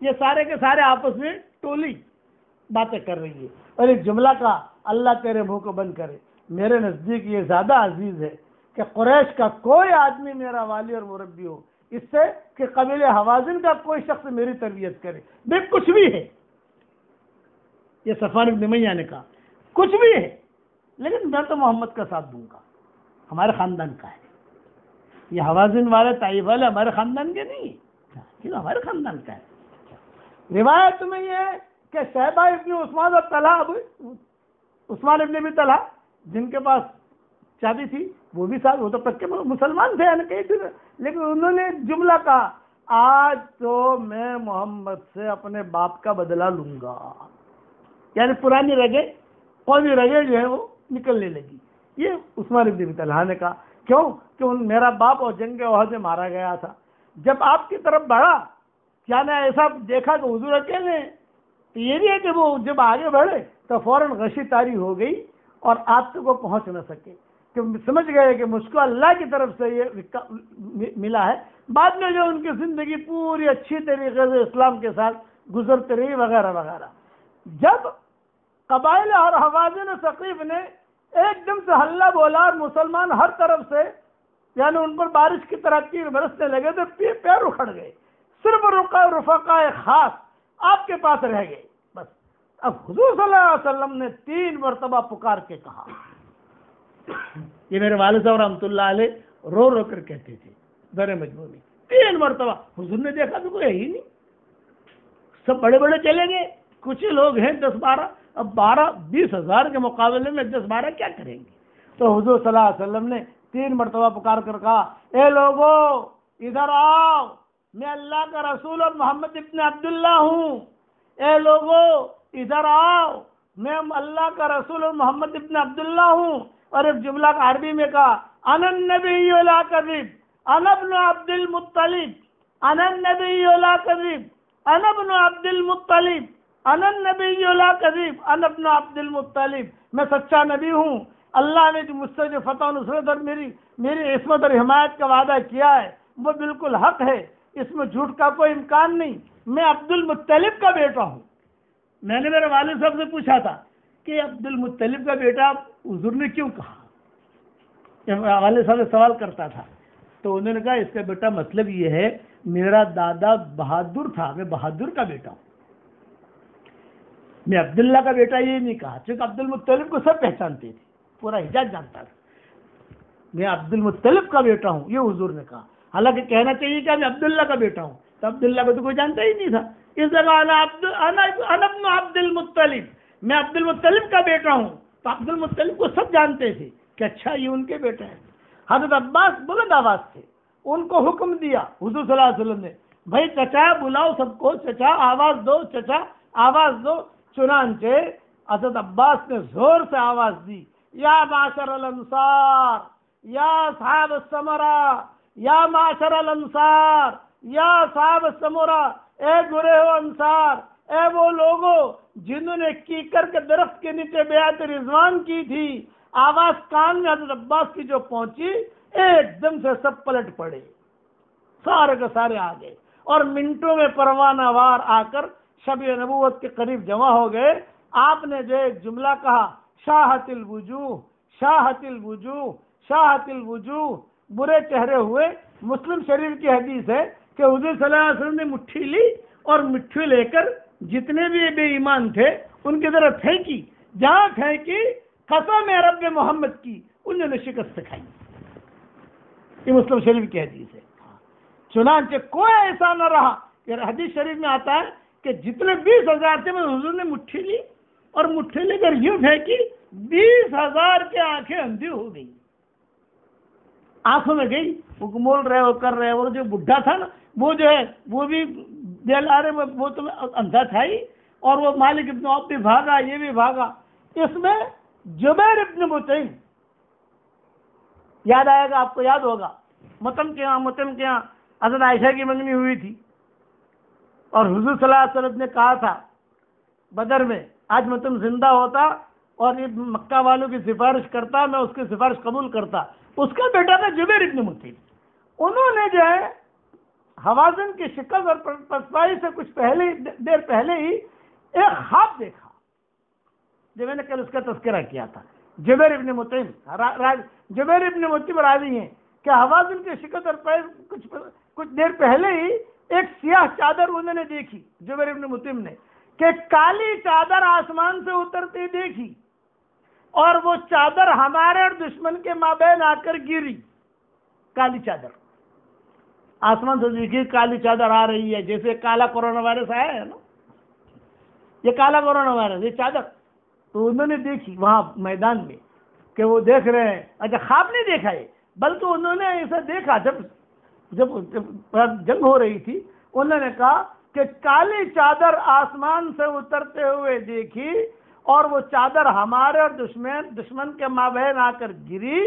یہ سارے کے سارے آپس میں ٹولی باتیں کر رہی ہے. اور ایک جملہ کا اللہ تیرے منہ کو بند کرے. میرے نزدیک یہ زیادہ عزیز ہے کہ قریش کا کوئی آدمی میرا والی اور مربی ہو اس سے کہ قبیلہ حوازن کا کوئی شخص میری تربیت کرے. بے کچھ بھی ہے، یہ صفوان ابن امیہ نے کہا کچھ بھی ہے، لیکن میں تو محمد کا ساتھ دوں گا، ہمارے خاندان کا ہے. یہ حوازن والے طائف والے ہمارے خاندان کے نہیں، یہ ہمارے خاندان کا ہے. روایت میں یہ ہے کہ شیبہ ابن عثمان اور طلحہ، عثمان ابن ابی طلحہ جن کے پاس شادی تھی وہ بھی ساتھ، وہ تو پکے مسلمان تھے کئی دن، لیکن انہوں نے جملہ کہا آج تو میں محمد سے اپنے باپ کا بدلہ لوں گا. یعنی پرانی رگیں، قومی رگیں جو ہیں وہ نکلنے لگی. یہ عثمان ابن ابی طلحہ نے کہا کیوں کہ میرا باپ اور جنگ احد میں مارا گیا تھا. جب آپ کی طرف بڑھا کیا نے ایسا دیکھا کہ حضور اکیلے ہیں، تو یہ بھی ہے کہ وہ جب آگے بڑھے تو فوراً غشی طاری ہو گئی اور آپ تک وہ پہنچ نہ سکے، کہ سمجھ گئے کہ مجھ کو اللہ کی طرف سے یہ ملا ہے. بعد میں جو ان کی زندگی پوری اچھی طریقے سے اسلام کے ساتھ گزرتے رہی وغیرہ وغیرہ. جب قبائل اور حوازن ثقیف نے ایک دم سے ہلہ بولا اور مسلمان ہر طرف سے یعنی ان پر بارش کی طرح تیر برسنے لگے تو پیر اکھڑ گئے. صرف رفقاء خاص آپ کے پاس رہ گئے بس. اب حضور صلی اللہ علیہ وسلم نے 3 مرتبہ پکار کے کہا. یہ میرے والد صاحب رحمۃ اللہ علیہ رو رو کر کہتے تھے در مجموع میں 3 مرتبہ. حضور نے دیکھا تو کوئی ہے ہی نہیں، سب بڑے بڑے چلے گئے، کچھ ہی لوگ ہیں 10-12. اب 12-20 ہزار کے مقابلے میں 10-12 کیا کریں گے؟ تو حضور صلی اللہ علیہ وسلم نے 3 مرتبہ پکار کر کہا اے لوگو ادھر آؤ، میں اللہ کا رسول اور محمد ابن عبداللہ ہوں. اے لوگو ادھر آؤ، میں اللہ کا رسول اور محمد ابن عبداللہ ہوں. اور ایک جملہ عربی میں کہا انا النبی لا کذب انا ابن عبد المطلب، انا النبی لا کذب انا ابن عبد المطلب، انا النبی لا کذب انا ابن عبد المطلب. میں سچا نبی ہوں، اللہ نے جو مجھ سے جو فتح و نصرت اور میری عصمت اور حمایت کا وعدہ کیا ہے وہ بالکل حق ہے، اس میں جھوٹ کا کوئی امکان نہیں. میں عبد المطلب کا بیٹا ہوں. میں نے میرے والد صاحب سے پوچھا تھا کہ عبد المطلب کا بیٹا حضور نے کیوں کہا؟ والد صاحب سے سوال کرتا تھا تو انہوں نے کہا اس کا بیٹا مطلب یہ ہے میرا دادا بہادر تھا، میں بہادر کا بیٹا ہوں. میں عبداللہ کا بیٹا یہ نہیں کہا، چونکہ عبد المطلب کو سب پہچانتے تھے، پورا حجاز جانتا تھا. میں عبد المطلب کا بیٹا ہوں یہ حضور نے کہا. حالانکہ کہنا چاہیے کہ میں عبداللہ کا بیٹا ہوں، تو عبداللہ کو تو کوئی جانتا ہی نہیں تھا. اس جگہ انا ابن عبد المطلب، میں عبد المطلب کا بیٹا ہوں. تو عبد المطلب کو سب جانتے تھے کہ اچھا یہ ان کے بیٹے ہیں. حضرت عباس بلند آواز تھے، ان کو حکم دیا حضور صلی اللہ علیہ وسلم نے بھائی چچا بلاؤ سب کو، چچا آواز دو، چچا آواز دو. چنانچہ حضرت عباس نے زور سے آواز دی یا معاشر الانصار یا صحاب السمرہ، یا معاشر الانصار یا صحاب السمرہ، اے گروہ انصار، اے وہ لوگوں جنہوں نے کیکر کے درخت کے نیچے بیعت رضوان کی تھی. آواز کان میں حضرت عباس کی جو پہنچی ایک دم سے سب پلٹ پڑے، سارے کے سارے آ گئے اور منٹوں میں پروانہ وار آ کر شب نبوت کے قریب جمع ہو گئے. آپ نے جو ایک جملہ کہا شاہت الوجوہ، شاہت الوجوہ، شاہت الوجوہ، برے چہرے ہوئے. مسلم شریف کی حدیث ہے کہ حضور صلی اللہ علیہ وسلم نے مٹھی لی اور مٹھی لے کر جتنے بھی بے ایمان تھے ان کی طرف پھینکی، جہاں پھینکی قسم رب محمد کی انہوں نے شکست کھائی۔ یہ مسلم شریف کی حدیث ہے۔ چنانچہ کوئی ایسا نہ رہا کہ حدیث شریف میں آتا ہے کہ جتنے 20,000 تھے حضور نے مٹھی لی اور مٹھی لے کر یوں پھینکی، 20,000 کی آنکھیں اندھی ہو گئی، آنکھوں میں گئی، وہ مول رہے وہ کر رہے۔ وہ جو بڈھا تھا نا وہ جو ہے وہ بھی دل آ رہے، وہ تو اندھا تھا ہی، اور وہ مالک ابن عوف بھی بھاگا، یہ بھی بھاگا۔ اس میں جبیر ابن مطعم یاد آئے گا، آپ کو یاد ہوگا، مطعم کے یہاں حضرت عائشہ کی منگنی ہوئی تھی، اور حضور صلی اللہ علیہ وسلم نے کہا تھا بدر میں آج مطعم زندہ ہوتا اور یہ مکہ والوں کی سفارش کرتا، میں اس کی سفارش قبول کرتا۔ اس کا بیٹا تھا جبیر ابن مطعم۔ انہوں نے جو ہے حوازن کی شکست اور پسپائی سے کچھ دیر پہلے ہی ایک خواب دیکھا، جو میں نے کل اس کا تذکرہ کیا تھا۔ جبیر ابن مطعم راوی ہیں کہ حوازن کی شکست اور کچھ دیر پہلے ہی ایک سیاہ چادر انہوں نے دیکھی، جبیر ابن مطعم نے، کہ کالی چادر آسمان سے اترتی دیکھی، اور وہ چادر ہمارے اور دشمن کے مابین آ کر گری۔ کالی چادر آسمان سے دیکھی، کالی چادر آ رہی ہے، جیسے کالا کورونا وائرس آیا ہے نا، یہ کالا کورونا وائرس، یہ چادر تو انہوں نے دیکھی وہاں میدان میں، کہ وہ دیکھ رہے ہیں۔ اچھا، خواب نہیں دیکھا ہے، بلکہ انہوں نے ایسا دیکھا جب جنگ ہو رہی تھی، انہوں نے کہا کہ کالی چادر آسمان سے اترتے ہوئے دیکھی، اور وہ چادر ہمارے اور دشمن کے مابین آ کر گری۔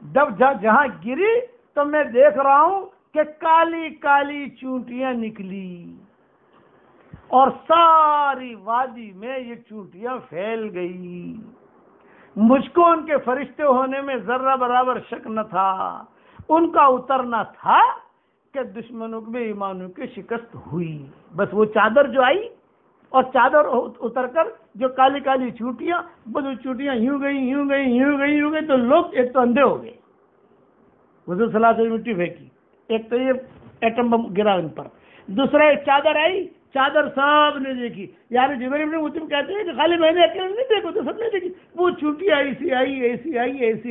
جہاں گری تو میں دیکھ رہا ہوں کہ کالی کالی چونٹیاں نکلی، اور ساری وادی میں یہ چونٹیاں پھیل گئی۔ مجھ کو ان کے فرشتے ہونے میں ذرہ برابر شک نہ تھا، ان کا اترنا تھا کہ دشمنوں کے ایمانوں کی شکست ہوئی۔ بس وہ چادر جو آئی اور چادر اتر کر جو کالی کالی چونٹیاں، بس وہ چونٹیاں یوں گئی تو لوگ ایک تو اندھے ہو گئے، حضور صلی اللہ علیہ وسلم مٹی پھینکی، ایک تو یہ ایٹم بم گرا ان پر، دوسرا ایک چادر آئی، چادر سب نے دیکھی۔ یعنی جبیر ابن مطعم کہتے ہیں کہ خالی میں نے اکیلے نہیں دیکھو تو سب نے دیکھی، وہ چونٹیاں ایسی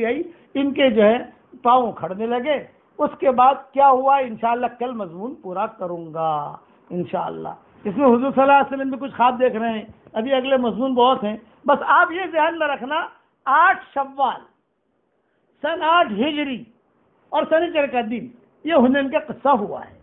آئی، ان کے جو ہے پاؤں اکھڑنے لگے۔ اس کے بعد کیا ہوا انشاءاللہ کل مضمون پورا کروں گا انشاءاللہ۔ اس میں حضور صلی اللہ علیہ وسلم بھی کچھ خواب دیکھ رہے ہیں، ابھی اگلے مضمون بہت ہیں۔ بس آپ یہ ذہن میں رکھنا، 8 شوال سن 8 ہجری اور سنیچر کا دن یہ حنین کا قصہ ہوا ہے۔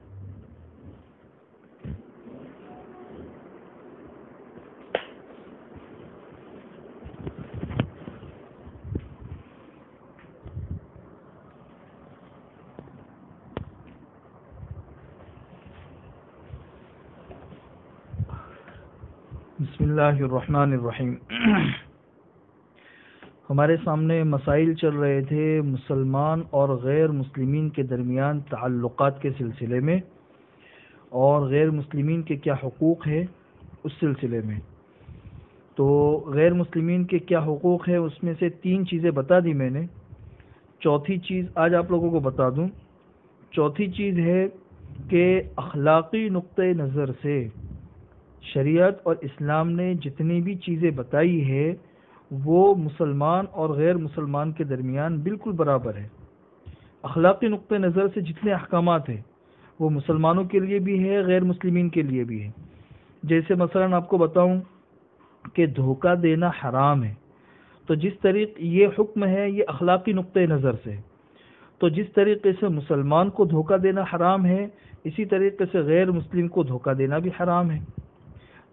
بسم اللہ الرحمن الرحیم۔ ہمارے سامنے مسائل چل رہے تھے مسلمان اور غیر مسلمین کے درمیان تعلقات کے سلسلے میں، اور غیر مسلمین کے کیا حقوق ہے اس سلسلے میں۔ تو غیر مسلمین کے کیا حقوق ہے اس میں سے 3 چیزیں بتا دی میں نے، چوتھی چیز آج آپ لوگوں کو بتا دوں۔ چوتھی چیز ہے کہ اخلاقی نقطۂ نظر سے شریعت اور اسلام نے جتنی بھی چیزیں بتائی ہے وہ مسلمان اور غیر مسلمان کے درمیان بالکل برابر ہے۔ اخلاقی نقطہ نظر سے جتنے احکامات ہیں وہ مسلمانوں کے لیے بھی ہے، غیر مسلمین کے لیے بھی ہے۔ جیسے مثلا آپ کو بتاؤں کہ دھوکہ دینا حرام ہے، تو جس طریقے یہ حکم ہے یہ اخلاقی نقطہ نظر سے، تو جس طریقے سے مسلمان کو دھوکہ دینا حرام ہے اسی طریقے سے غیر مسلم کو دھوکہ دینا بھی حرام ہے۔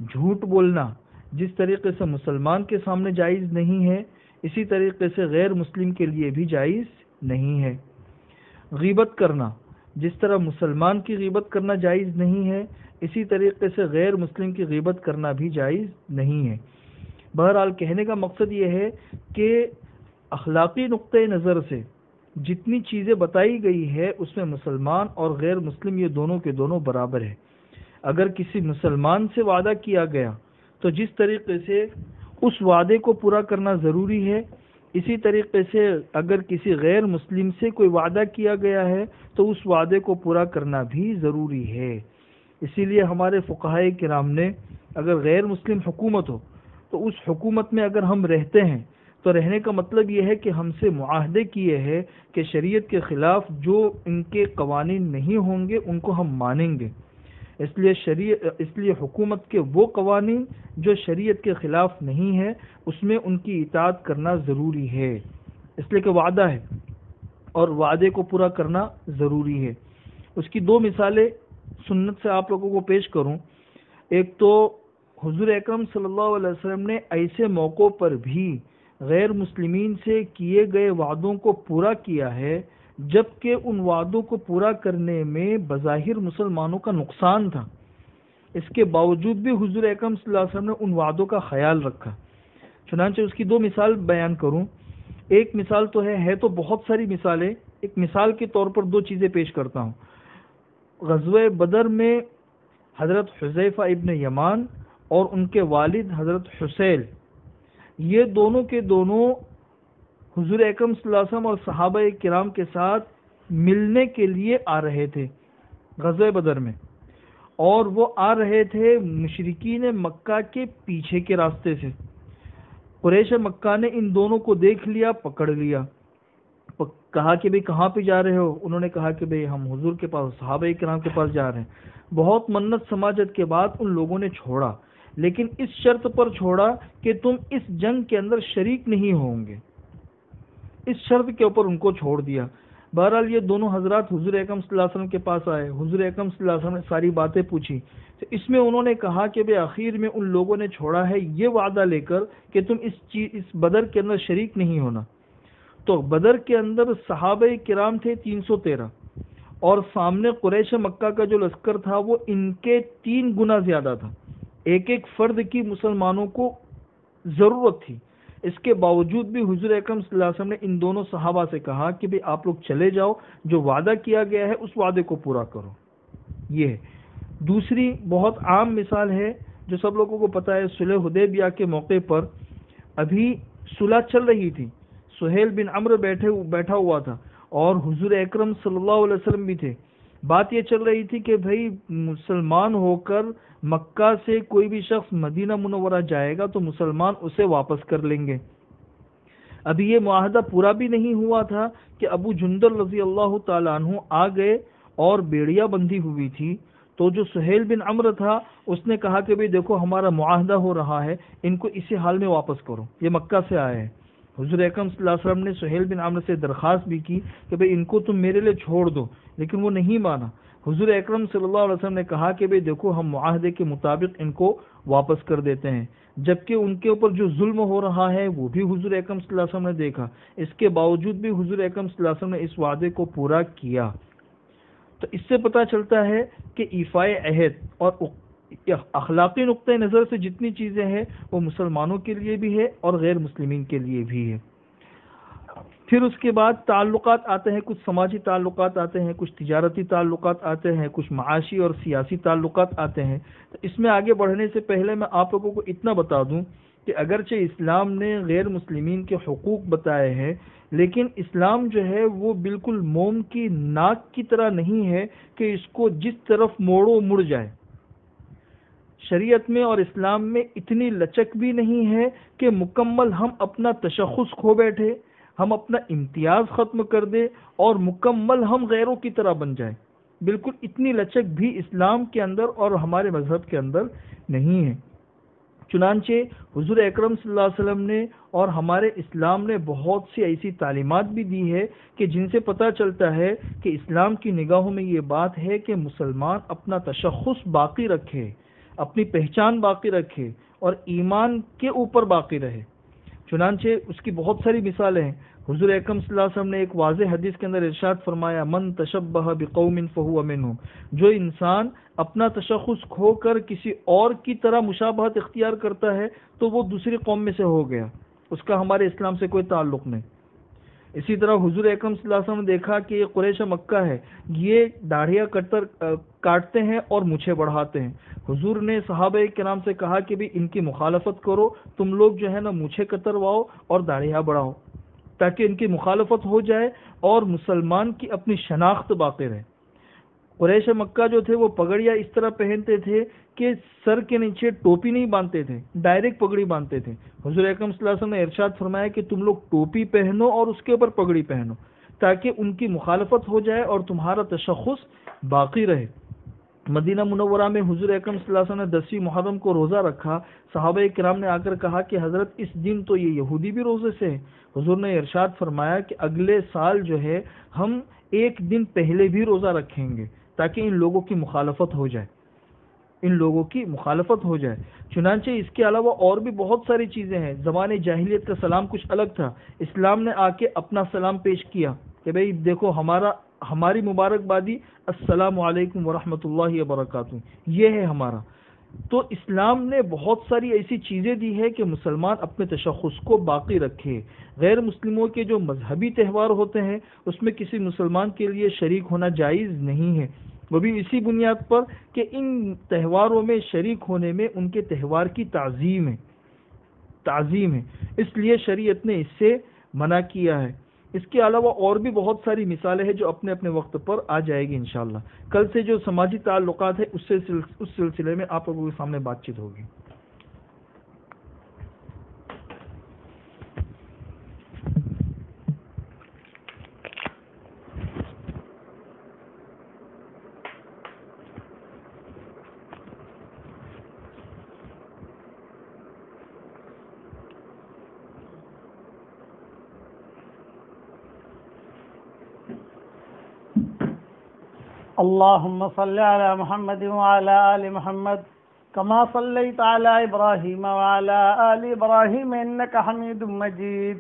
جھوٹ بولنا جس طریقے سے مسلمان کے سامنے جائز نہیں ہے اسی طریقے سے غیر مسلم کے لیے بھی جائز نہیں ہے۔ غیبت کرنا جس طرح مسلمان کی غیبت کرنا جائز نہیں ہے اسی طریقے سے غیر مسلم کی غیبت کرنا بھی جائز نہیں ہے۔ بہرحال کہنے کا مقصد یہ ہے کہ اخلاقی نقطۂ نظر سے جتنی چیزیں بتائی گئی ہے اس میں مسلمان اور غیر مسلم یہ دونوں کے دونوں برابر ہے۔ اگر کسی مسلمان سے وعدہ کیا گیا تو جس طریقے سے اس وعدے کو پورا کرنا ضروری ہے اسی طریقے سے اگر کسی غیر مسلم سے کوئی وعدہ کیا گیا ہے تو اس وعدے کو پورا کرنا بھی ضروری ہے۔ اسی لیے ہمارے فقہائے کرام نے اگر غیر مسلم حکومت ہو تو اس حکومت میں اگر ہم رہتے ہیں تو رہنے کا مطلب یہ ہے کہ ہم سے معاہدے کیے ہیں کہ شریعت کے خلاف جو ان کے قوانین نہیں ہوں گے ان کو ہم مانیں گے۔ اس لیے حکومت کے وہ قوانین جو شریعت کے خلاف نہیں ہے اس میں ان کی اطاعت کرنا ضروری ہے، اس لیے کہ وعدہ ہے اور وعدے کو پورا کرنا ضروری ہے۔ اس کی دو مثالیں سنت سے آپ لوگوں کو پیش کروں۔ ایک تو حضور اکرم صلی اللہ علیہ وسلم نے ایسے موقعوں پر بھی غیر مسلمین سے کیے گئے وعدوں کو پورا کیا ہے جبکہ ان وعدوں کو پورا کرنے میں بظاہر مسلمانوں کا نقصان تھا، اس کے باوجود بھی حضور اکرم صلی اللہ علیہ وسلم نے ان وعدوں کا خیال رکھا۔ چنانچہ اس کی دو مثال بیان کروں۔ ایک مثال تو ہے تو بہت ساری مثالیں، ایک مثال کے طور پر دو چیزیں پیش کرتا ہوں۔ غزوہ بدر میں حضرت حذیفہ ابن یمان اور ان کے والد حضرت حسیل، یہ دونوں کے دونوں حضور اکرم صلی اللہ علیہ وسلم اور صحابہ کرام کے ساتھ ملنے کے لیے آ رہے تھے غزوہ بدر میں، اور وہ آ رہے تھے مشرکین مکہ کے پیچھے کے راستے سے۔ قریش مکہ نے ان دونوں کو دیکھ لیا، پکڑ لیا، کہا کہ بھئی کہاں پہ جا رہے ہو؟ انہوں نے کہا کہ بھئی ہم حضور کے پاس، صحابہ کرام کے پاس جا رہے ہیں۔ بہت منت سماجت کے بعد ان لوگوں نے چھوڑا، لیکن اس شرط پر چھوڑا کہ تم اس جنگ کے اندر شریک نہیں ہوں گے، اس شرط کے اوپر ان کو چھوڑ دیا۔ بہرحال یہ دونوں حضرات حضور اکرم صلی اللہ علیہ وسلم کے پاس آئے، حضور اکرم صلی اللہ علیہ وسلم نے ساری باتیں پوچھی، تو اس میں انہوں نے کہا کہ بے آخر میں ان لوگوں نے چھوڑا ہے یہ وعدہ لے کر کہ تم اس بدر کے اندر شریک نہیں ہونا۔ تو بدر کے اندر صحابہ کرام تھے 313 اور سامنے قریش مکہ کا جو لشکر تھا وہ ان کے 3 گنا زیادہ تھا۔ ایک ایک فرد کی مسلمانوں کو ضرورت تھی، اس کے باوجود بھی حضور اکرم صلی اللہ علیہ وسلم نے ان دونوں صحابہ سے کہا کہ بھئی آپ لوگ چلے جاؤ، جو وعدہ کیا گیا ہے اس وعدے کو پورا کرو۔ یہ ہے۔ دوسری بہت عام مثال ہے جو سب لوگوں کو پتہ ہے، صلح حدیبیہ کے موقع پر ابھی صلح چل رہی تھی، سہیل بن عمرو بیٹھا ہوا تھا اور حضور اکرم صلی اللہ علیہ وسلم بھی تھے۔ بات یہ چل رہی تھی کہ بھئی مسلمان ہو کر مکہ سے کوئی بھی شخص مدینہ منورہ جائے گا تو مسلمان اسے واپس کر لیں گے۔ ابھی یہ معاہدہ پورا بھی نہیں ہوا تھا کہ ابو جندل رضی اللہ تعالیٰ عنہ آ گئے اور بیڑیاں بندھی ہوئی تھی، تو جو سہیل بن عمرو تھا اس نے کہا کہ بھئی دیکھو ہمارا معاہدہ ہو رہا ہے، ان کو اسی حال میں واپس کرو، یہ مکہ سے آئے ہیں۔ حضور اکرم صلی اللہ علیہ وسلم نے سہیل بن عمرو سے درخواست بھی کی کہ بھئی ان کو تم میرے لیے چھوڑ دو، لیکن وہ نہیں مانا۔ حضور اکرم صلی اللہ علیہ وسلم نے کہا کہ بھئی دیکھو ہم معاہدے کے مطابق ان کو واپس کر دیتے ہیں، جبکہ ان کے اوپر جو ظلم ہو رہا ہے وہ بھی حضور اکرم صلی اللہ علیہ وسلم نے دیکھا، اس کے باوجود بھی حضور اکرم صلی اللہ علیہ وسلم نے اس وعدے کو پورا کیا۔ تو اس سے پتہ چلتا ہے کہ ایفاء عہد اور اخلاقی نقطہ نظر سے جتنی چیزیں ہیں وہ مسلمانوں کے لیے بھی ہے اور غیر مسلمین کے لیے بھی ہے۔ پھر اس کے بعد تعلقات آتے ہیں، کچھ سماجی تعلقات آتے ہیں، کچھ تجارتی تعلقات آتے ہیں، کچھ معاشی اور سیاسی تعلقات آتے ہیں۔ تو اس میں آگے بڑھنے سے پہلے میں آپ لوگوں کو اتنا بتا دوں کہ اگرچہ اسلام نے غیر مسلمین کے حقوق بتائے ہیں، لیکن اسلام جو ہے وہ بالکل موم کی ناک کی طرح نہیں ہے کہ اس کو جس طرف موڑو مڑ جائے۔ شریعت میں اور اسلام میں اتنی لچک بھی نہیں ہے کہ مکمل ہم اپنا تشخص کھو بیٹھے، ہم اپنا امتیاز ختم کر دیں اور مکمل ہم غیروں کی طرح بن جائیں۔ بالکل اتنی لچک بھی اسلام کے اندر اور ہمارے مذہب کے اندر نہیں ہے۔ چنانچہ حضور اکرم صلی اللہ علیہ وسلم نے اور ہمارے اسلام نے بہت سی ایسی تعلیمات بھی دی ہے کہ جن سے پتہ چلتا ہے کہ اسلام کی نگاہوں میں یہ بات ہے کہ مسلمان اپنا تشخص باقی رکھے، اپنی پہچان باقی رکھے اور ایمان کے اوپر باقی رہے۔ چنانچہ اس کی بہت ساری مثالیں ہیں۔ حضور اکرم صلی اللہ علیہ وسلم نے ایک واضح حدیث کے اندر ارشاد فرمایا، من تشبہ بقوم فہو منہم، جو انسان اپنا تشخص کھو کر کسی اور کی طرح مشابہت اختیار کرتا ہے تو وہ دوسری قوم میں سے ہو گیا، اس کا ہمارے اسلام سے کوئی تعلق نہیں۔ اسی طرح حضور اکرم صلی اللہ علیہ وسلم نے دیکھا کہ یہ قریش مکہ ہے، یہ داڑھیاں کاٹتے ہیں اور مونچھیں بڑھاتے ہیں۔ حضور نے صحابہ کرام سے کہا کہ بھی ان کی مخالفت کرو، تم لوگ جو ہے نا مونچھیں کترواؤ اور داڑھیاں بڑھاؤ۔ تاکہ ان کی مخالفت ہو جائے اور مسلمان کی اپنی شناخت باقی رہے۔ قریش مکہ جو تھے وہ پگڑیاں اس طرح پہنتے تھے کہ سر کے نیچے ٹوپی نہیں باندھتے تھے، ڈائریکٹ پگڑی باندھتے تھے۔ حضور اکرم صلی اللہ علیہ وسلم نے ارشاد فرمایا کہ تم لوگ ٹوپی پہنو اور اس کے اوپر پگڑی پہنو تاکہ ان کی مخالفت ہو جائے اور تمہارا تشخص باقی رہے۔ مدینہ منورہ میں حضور اکرم صلی اللہ علیہ وسلم نے 10ویں محرم کو روزہ رکھا۔ صحابہ کرام نے آ کر کہا کہ حضرت اس دن تو یہ یہودی بھی روزے سے ہے۔ حضور نے ارشاد فرمایا کہ اگلے سال جو ہے ہم ایک دن پہلے بھی روزہ رکھیں گے تاکہ ان لوگوں کی مخالفت ہو جائے، ان لوگوں کی مخالفت ہو جائے۔ چنانچہ اس کے علاوہ اور بھی بہت ساری چیزیں ہیں۔ زمانے جاہلیت کا سلام کچھ الگ تھا، اسلام نے آ کے اپنا سلام پیش کیا کہ بھئی دیکھو ہماری مبارکبادی السلام علیکم ورحمۃ اللہ وبرکاتہ، یہ ہے ہمارا۔ تو اسلام نے بہت ساری ایسی چیزیں دی ہے کہ مسلمان اپنے تشخص کو باقی رکھے۔ غیر مسلموں کے جو مذہبی تہوار ہوتے ہیں اس میں کسی مسلمان کے لیے شریک ہونا جائز نہیں ہے، وہ بھی اسی بنیاد پر کہ ان تہواروں میں شریک ہونے میں ان کے تہوار کی تعظیم ہے، اس لیے شریعت نے اس سے منع کیا ہے۔ اس کے علاوہ اور بھی بہت ساری مثالیں ہیں جو اپنے اپنے وقت پر آ جائے گی انشاءاللہ۔ کل سے جو سماجی تعلقات ہیں اس سلسلے میں آپ لوگوں کے سامنے بات چیت ہوگی۔ اللهم صل على محمد وعلى آل محمد كما صليت على إبراهيم وعلى آل إبراهيم إنك حميد مجيد.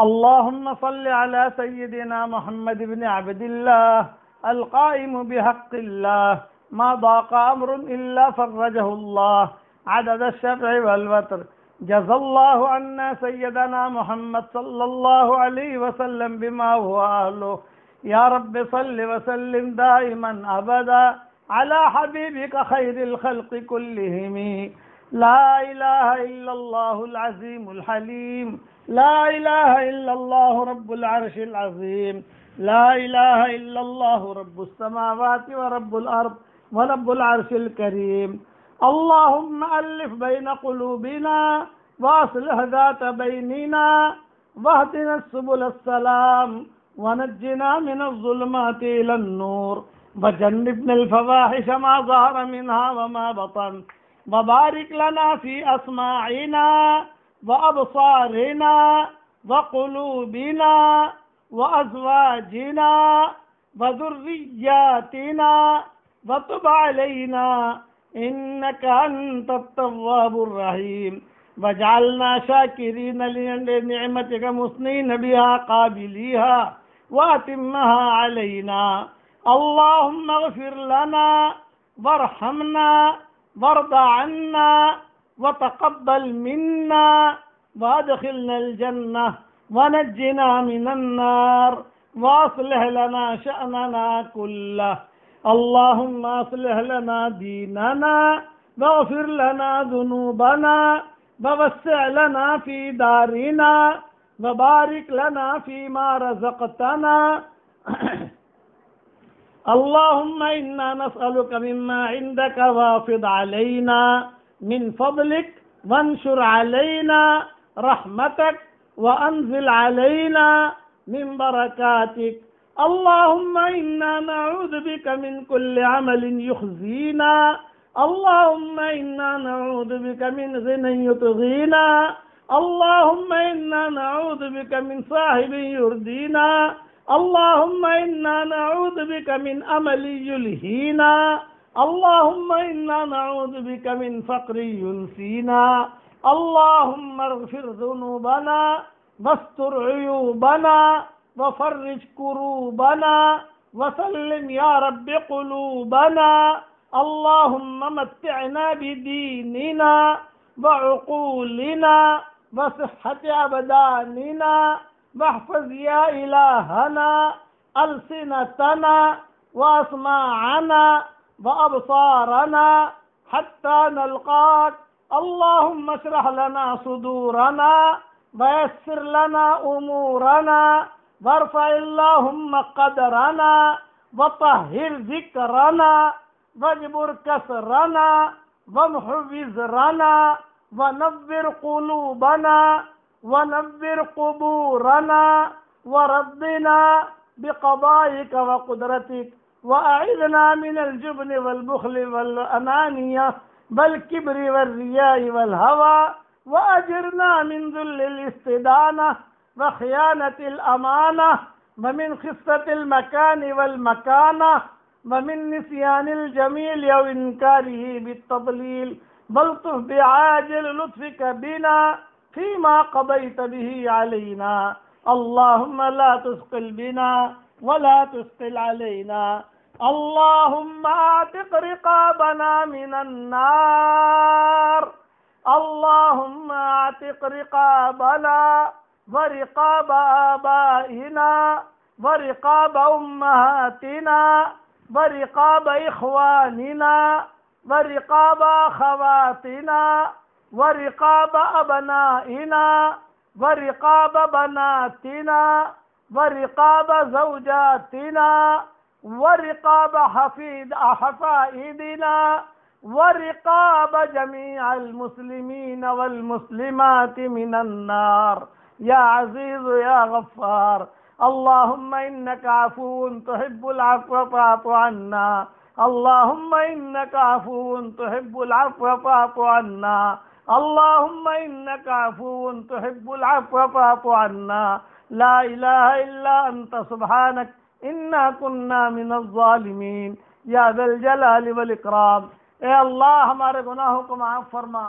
اللهم صل على سيدنا محمد بن عبد الله القائم بحق الله ما ضاق أمر إلا فرجه الله عدد الشفع والوتر. جزا الله عنا سيدنا محمد صلى الله عليه وسلم بما هو أهله. یا رب صل وسلم دائما ابدا على حبيبك خير الخلق كلهم. لا الہ الا اللہ العظیم الحلیم، لا الہ الا اللہ رب العرش العظیم، لا الہ الا اللہ رب السماوات ورب الارض ورب العرش الكریم. اللهم الف بين قلوبنا واصلح ذات بيننا واهدنا سبل السلام ونجنا من الظلمات إلى النور وجنبنا الفواحش ما ظهر منها وما بطن وبارك لنا في أسماعنا وأبصارنا وقلوبنا وأزواجنا وذرياتنا وتب علينا إنك أنت التواب الرحيم. وجعلنا شاكرين لنعمتك مثنين بها قابليها واتمها علينا. اللهم اغفر لنا وارحمنا وارض عنا وتقبل منا وادخلنا الجنة ونجنا من النار واصلح لنا شأننا كله. اللهم اصلح لنا ديننا واغفر لنا ذنوبنا ووسع لنا في دارنا وبارك لنا فيما رزقتنا. اللهم إنا نسألك مما عندك وافض علينا من فضلك وانشر علينا رحمتك وأنزل علينا من بركاتك. اللهم إنا نعوذ بك من كل عمل يخزينا. اللهم إنا نعوذ بك من غنى يطغينا. اللهم إنا نعوذ بك من صاحب يردينا. اللهم إنا نعوذ بك من أمل يلهينا. اللهم إنا نعوذ بك من فقر ينسينا. اللهم اغفر ذنوبنا واستر عيوبنا وفرج كروبنا وسلم يا رب قلوبنا. اللهم متعنا بديننا وعقولنا وصحة أبداننا واحفظ يا إلهنا ألسنتنا وأسماعنا وأبصارنا حتى نلقاك. اللهم اشرح لنا صدورنا ويسر لنا أمورنا وارفع اللهم قدرنا وطهر ذكرنا واجبر كسرنا وامحو وزرنا ونور قلوبنا ونور قبورنا وردنا بقضائك وقدرتك وأعذنا من الجبن والبخل والأنانية والكبر والرياء والهوى وأجرنا من ذل الاستدانة وخيانة الأمانة ومن خسة المكان والمكانة ومن نسيان الجميل أو إنكاره بالتضليل والطف بعاجل لطفك بنا فيما قضيت به علينا اللهم لا تثقل بنا ولا تثقل علينا اللهم اعتق رقابنا من النار اللهم اعتق رقابنا ورقاب آبائنا ورقاب أمهاتنا ورقاب إخواننا ورقاب أخواتنا ورقاب أبنائنا ورقاب بناتنا ورقاب زوجاتنا ورقاب حفائدنا ورقاب جميع المسلمين والمسلمات من النار يا عزيز يا غفار اللهم إنك عفو تحب العفو فاعف عنا اللهم إنك عفو تحب العفو فاعف عنا اللهم إنك عفو تحب العفو فاعف عنا لا إله إلا أنت سبحانك إنا كنا من الظالمين یا ذا الجلال والاکرام۔ اے اللہ ہمارے گناہوں کو معاف فرما،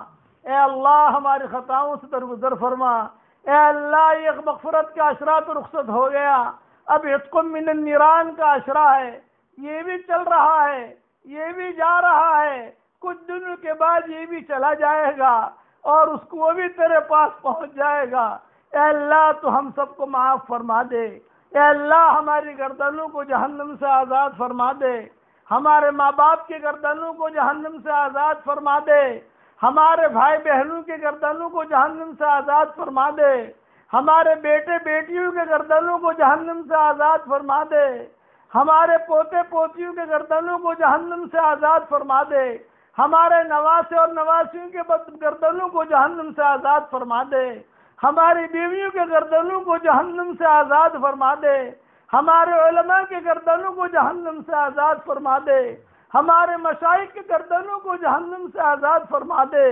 اے اللہ ہماری خطاؤں سے درگزر فرما، اے اللہ یہ مغفرت کا عشرہ تو رخصت ہو گیا، اب عتق من النیران کا عشرہ ہے، یہ بھی چل رہا ہے، یہ بھی جا رہا ہے، کچھ دنوں کے بعد یہ بھی چلا جائے گا اور اس کو وہ بھی تیرے پاس پہنچ جائے گا۔ اے اللہ تو ہم سب کو معاف فرما دے، اے اللہ ہماری گردنوں کو جہنم سے آزاد فرما دے، ہمارے ماں باپ کی گردنوں کو جہنم سے آزاد فرما دے، ہمارے بھائی بہنوں کی گردنوں کو جہنم سے آزاد فرما دے، ہمارے بیٹے بیٹیوں کے گردنوں کو جہنم سے آزاد فرما دے، ہمارے پوتے پوتیوں کے گردنوں کو جہنم سے آزاد فرما دے، ہمارے نواسے اور نواسیوں کے گردنوں کو جہنم سے آزاد فرما دے، ہماری بیویوں کے گردنوں کو جہنم سے آزاد فرما دے، ہمارے علماء کے گردنوں کو جہنم سے آزاد فرما دے، ہمارے مشائخ کے گردنوں کو جہنم سے آزاد فرما دے۔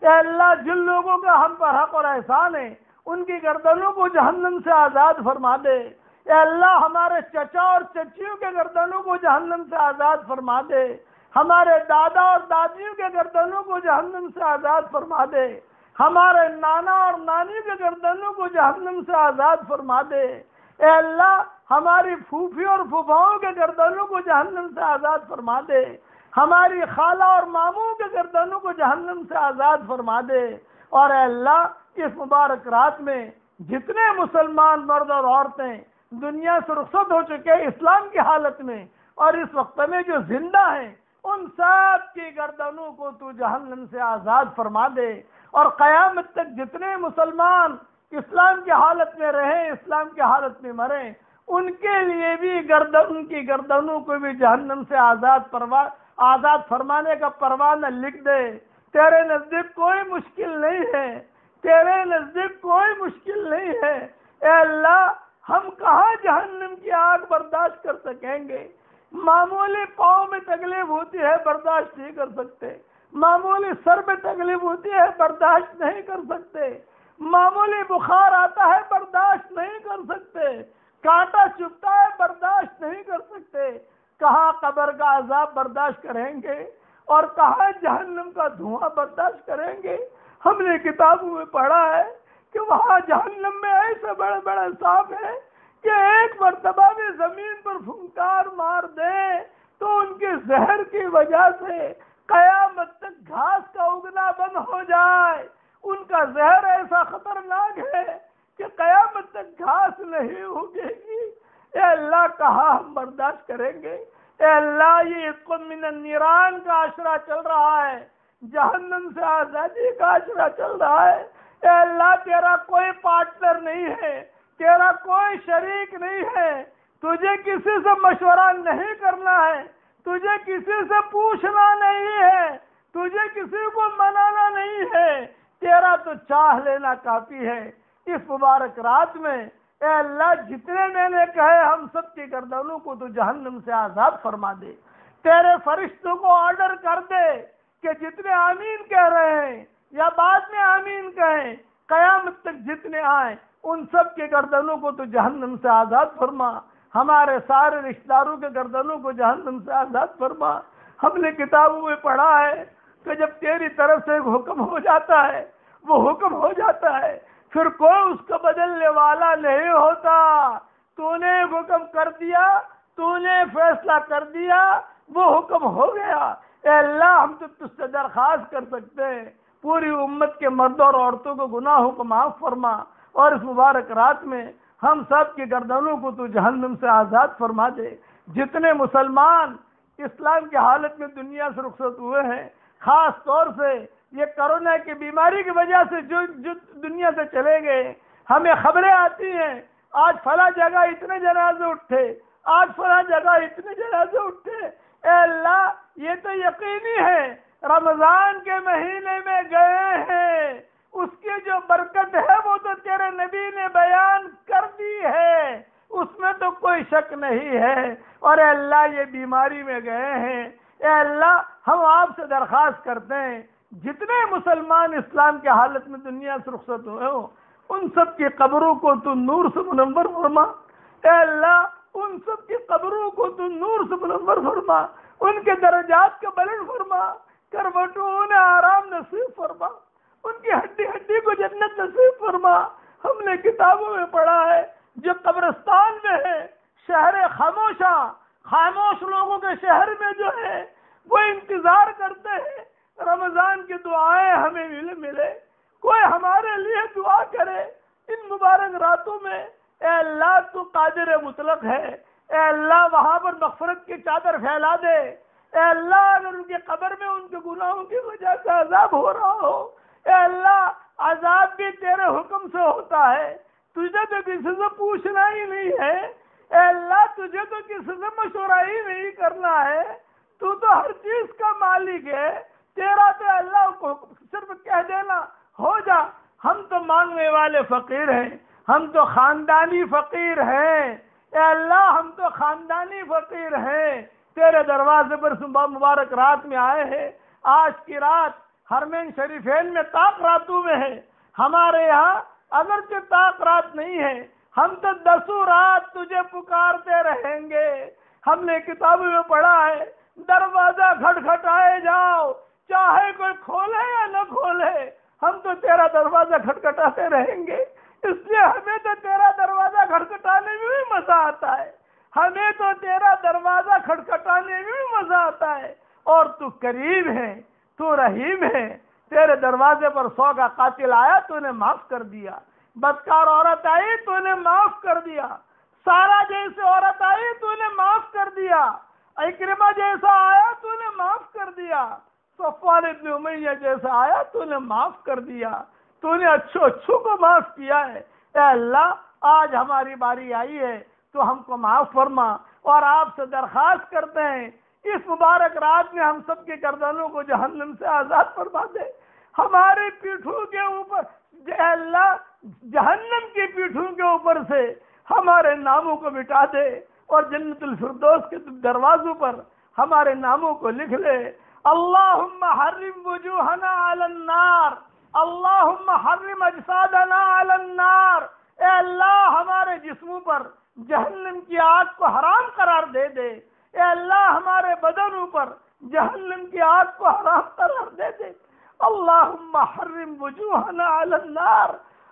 اے اللہ جن لوگوں کا ہم پر حق اور احسان ہے ان کی گردنوں کو جہنم سے آزاد فرما دے۔ اے اللہ ہمارے چچا اور چچیوں کے گردنوں کو جہنم سے آزاد فرما دے، ہمارے دادا اور دادیوں کے گردنوں کو جہنم سے آزاد فرما دے، ہمارے نانا اور نانی کے گردنوں کو جہنم سے آزاد فرما دے۔ اے اللہ ہماری پھوپھی اور پھوپھاؤں کے گردنوں کو جہنم سے آزاد فرما دے، ہماری خالہ اور ماموں کے گردنوں کو جہنم سے آزاد فرما دے۔ اور اے اللہ اس مبارک رات میں جتنے مسلمان مرد اور عورتیں دنیا سے رخصت ہو چکے اسلام کی حالت میں اور اس وقت میں جو زندہ ہیں ان سب کی گردنوں کو تو جہنم سے آزاد فرما دے، اور قیامت تک جتنے مسلمان اسلام کی حالت میں رہیں اسلام کی حالت میں مریں ان کے لیے بھی ان کی گردنوں کو بھی جہنم سے آزاد فرمانے کا پروانہ لکھ دے۔ تیرے نزدیک کوئی مشکل نہیں ہے، تیرے نزدیک کوئی مشکل نہیں ہے۔ اے اللہ ہم کہاں جہنم کی آگ برداشت کر سکیں گے؟ معمولی پاؤں میں تکلیف ہوتی ہے برداشت نہیں کر سکتے، معمولی سر میں تکلیف ہوتی ہے برداشت نہیں کر سکتے، معمولی بخار آتا ہے برداشت نہیں کر سکتے، کانٹا چبھتا ہے برداشت نہیں کر سکتے، کہاں قبر کا عذاب برداشت کریں گے اور کہاں جہنم کا دھواں برداشت کریں گے؟ ہم نے کتابوں میں پڑھا ہے کہ وہاں جہنم میں ایسے بڑے بڑے سانپ ہیں کہ ایک مرتبہ بھی زمین پر پھنکار مار دے تو ان کے زہر کی وجہ سے قیامت تک گھاس کا اگنا بند ہو جائے۔ ان کا زہر ایسا خطرناک ہے کہ قیامت تک گھاس نہیں اگے گی۔ اے اللہ کہاں ہم برداشت کریں گے؟ اے اللہ یہ عتق من النیران کا عشرہ چل رہا ہے، جہنم سے آزادی کا عشرہ چل رہا ہے۔ اے اللہ تیرا کوئی پارٹنر نہیں ہے، تیرا کوئی شریک نہیں ہے، تجھے کسی سے مشورہ نہیں کرنا ہے، تجھے کسی سے پوچھنا نہیں ہے، تجھے کسی کو منانا نہیں ہے، تیرا تو چاہ لینا کافی ہے۔ اس مبارک رات میں اے اللہ جتنے میں نے کہے ہم سب کی گردنوں کو تو جہنم سے آزاد فرما دے۔ تیرے فرشتوں کو آرڈر کر دے کہ جتنے آمین کہہ رہے ہیں یا بعد میں آمین کہیں، قیامت تک جتنے آئیں ان سب کے گردنوں کو تو جہنم سے آزاد فرما، ہمارے سارے رشتہ داروں کے گردنوں کو جہنم سے آزاد فرما۔ ہم نے کتابوں میں پڑھا ہے کہ جب تیری طرف سے ایک حکم ہو جاتا ہے، وہ حکم ہو جاتا ہے، پھر کوئی اس کو بدلنے والا نہیں ہوتا۔ تو نے حکم کر دیا، تو نے فیصلہ کر دیا، وہ حکم ہو گیا۔ اے اللہ ہم تو تجھ سے درخواست کر سکتے ہیں، پوری امت کے مردوں اور عورتوں کو گناہوں کو معاف فرما، اور اس مبارک رات میں ہم سب کی گردنوں کو تو جہنم سے آزاد فرما دے۔ جتنے مسلمان اسلام کی حالت میں دنیا سے رخصت ہوئے ہیں، خاص طور سے یہ کرونا کی بیماری کی وجہ سے جو دنیا سے چلے گئے، ہمیں خبریں آتی ہیں آج فلاں جگہ اتنے جنازے اٹھے، آج فلاں جگہ اتنے جنازے اٹھے۔ اے اللہ یہ تو یقینی ہے رمضان کے مہینے میں گئے ہیں، اس کی جو برکت ہے وہ تو تیرے نبی نے بیان کر دی ہے، اس میں تو کوئی شک نہیں ہے۔ اور اے اللہ یہ بیماری میں گئے ہیں، اے اللہ ہم آپ سے درخواست کرتے ہیں جتنے مسلمان اسلام کی حالت میں دنیا سے رخصت ہوئے ہو ان سب کی قبروں کو تو نور سے منور فرما۔ اے اللہ ان سب کی قبروں کو تو نور سے منور فرما، ان کے درجات کا بلند فرما، کروٹوں انہیں آرام نصیب فرما، ان کی ہڈی ہڈی کو جنت نصیب فرما۔ ہم نے کتابوں میں پڑھا ہے جو قبرستان میں ہے، شہر خاموش لوگوں کے شہر میں جو ہے وہ انتظار کرتے ہیں رمضان کی دعائیں ہمیں ملے، کوئی ہمارے لیے دعا کرے ان مبارک راتوں میں۔ اے اللہ تو قادر مطلق ہے، اے اللہ وہاں پر مغفرت کی چادر پھیلا دے۔ اے اللہ اگر ان کے قبر میں ان کے گناہوں کی وجہ سے عذاب ہو رہا ہو، اے اللہ عذاب بھی تیرے حکم سے ہوتا ہے، تجھے تو کسی سے پوچھنا ہی نہیں ہے، اے اللہ تجھے تو کسی سے مشورہ ہی نہیں کرنا ہے، تو ہر چیز کا مالک ہے، تیرا تو اللہ کو صرف کہہ دینا ہو جا۔ ہم تو مانگنے والے فقیر ہیں، ہم تو خاندانی فقیر ہیں، اے اللہ ہم تو خاندانی فقیر ہیں، تیرے دروازے پر صبح مبارک رات میں آئے ہیں۔ آج کی رات حرمین شریفین میں طاق راتوں میں ہے، ہمارے یہاں اگرچہ طاق رات نہیں ہے، ہم تو 10 رات تجھے پکارتے رہیں گے۔ ہم نے کتابوں میں پڑھا ہے دروازہ کھٹکھٹائے جاؤ، چاہے کوئی کھولے یا نہ کھولے، ہم تو تیرا دروازہ کھٹکھٹاتے رہیں گے۔ اس لیے ہمیں تو تیرا دروازہ کھٹکھٹانے میں بھی مزہ آتا ہے، ہمیں تو تیرا دروازہ کھٹکھٹانے میں بھی مزہ آتا ہے۔ اور تو کریم ہے، تو رحیم ہے، تیرے دروازے پر 100 کا قاتل آیا تو نے معاف کر دیا، بدکار عورت آئی تو نے معاف کر دیا، سارا جیسے عورت آئی تو نے معاف کر دیا، اکرمہ جیسا آیا تو نے معاف کر دیا، صفوان ابن امیہ جیسا آیا تو نے معاف کر دیا، تو نے اچھوں کو معاف کیا ہے۔ اے اللہ آج ہماری باری آئی ہے تو ہم کو معاف فرما، اور آپ سے درخواست کرتے ہیں اس مبارک رات میں ہم سب کے گردنوں کو جہنم سے آزاد فرما دے، ہماری پیٹھوں کے اوپر اے اللہ جہنم کی پیٹھوں کے اوپر سے ہمارے ناموں کو مٹا دے، اور جنت الفردوس کے دروازوں پر ہمارے ناموں کو لکھ لے۔ اللہم حرم وجوہنا علی النار، اللہم حرم اجسادنا علی النار، اے اللہ ہمارے جسموں پر جہنم کی آگ کو حرام قرار دے دے، اے اللہ ہمارے بدنوں پر جہنم کی آگ کو حرام قرار دے دے۔ اللہم حرم وجوہنا علی النار،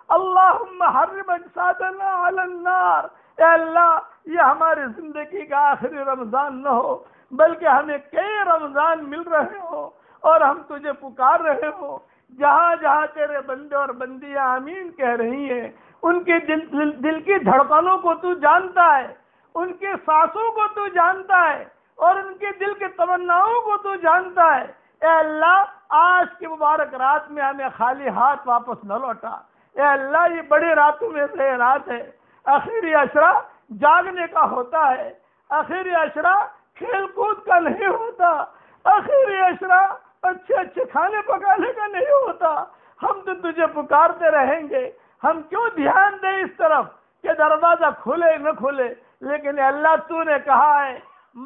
اللہم حرم اجسادنا علی النار۔ اے اللہ یہ ہماری زندگی کا آخری رمضان نہ ہو، بلکہ ہمیں کئی رمضان مل رہے ہوں اور ہم تجھے پکار رہے ہوں، جہاں جہاں تیرے بندے اور بندیاں آمین کہہ رہی ہیں ان کے دل کی دھڑکنوں کو تو جانتا ہے، ان کے سانسوں کو تو جانتا ہے، اور ان کے دل کے تمناؤں کو تو جانتا ہے۔ اے اللہ آج کی مبارک رات میں ہمیں خالی ہاتھ واپس نہ لوٹا۔ اے اللہ یہ بڑی راتوں میں سے رات ہے، آخری عشرہ جاگنے کا ہوتا ہے، آخری عشرہ کھیل کود کا نہیں ہوتا، آخری عشرہ اچھے اچھے کھانے پکانے کا نہیں ہوتا۔ ہم تو تجھے پکارتے رہیں گے، ہم کیوں دھیان دیں اس طرف کہ دروازہ کھلے نہ کھلے؟ لیکن اللہ تو نے کہا ہے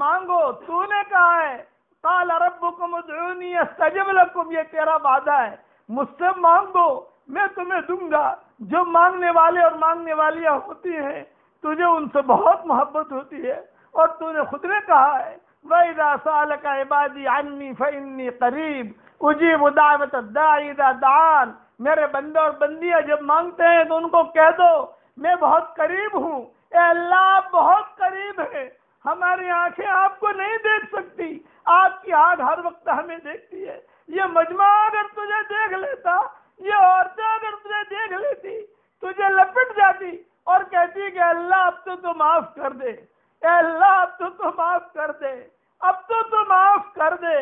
مانگو، تو نے کہا ہے قال ربکم ادعونی استجب لکم، یہ تیرا وعدہ ہے، مجھ سے مانگو میں تمہیں دوں گا۔ جو مانگنے والے اور مانگنے والیاں ہوتی ہیں تجھے ان سے بہت محبت ہوتی ہے، اور تو نے خود نے کہا ہے وَإِذَا سَأَلَكَ عِبَادِي عَنِّي فَإِنِّي قَرِيبٌ أُجِيبُ دَعْوَةَ الدَّاعِ إِذَا دَعَانِ، میرے بندے اور بندیاں جب مانگتے ہیں تو ان کو کہہ دو میں بہت قریب ہوں۔ اے اللہ آپ بہت قریب ہیں، ہماری آنکھیں آپ کو نہیں دیکھ سکتی، آپ کی آنکھ ہر وقت ہمیں دیکھتی ہے۔ یہ مجمع اگر تجھے دیکھ لیتا، یہ عورتیں اگر تجھے دیکھ لیتی، تجھے لپٹ جاتی اور کہتی کہ اللہ اب تو معاف کر دے، اے اللہ اب تو معاف کر دے، اب تو معاف کر دے،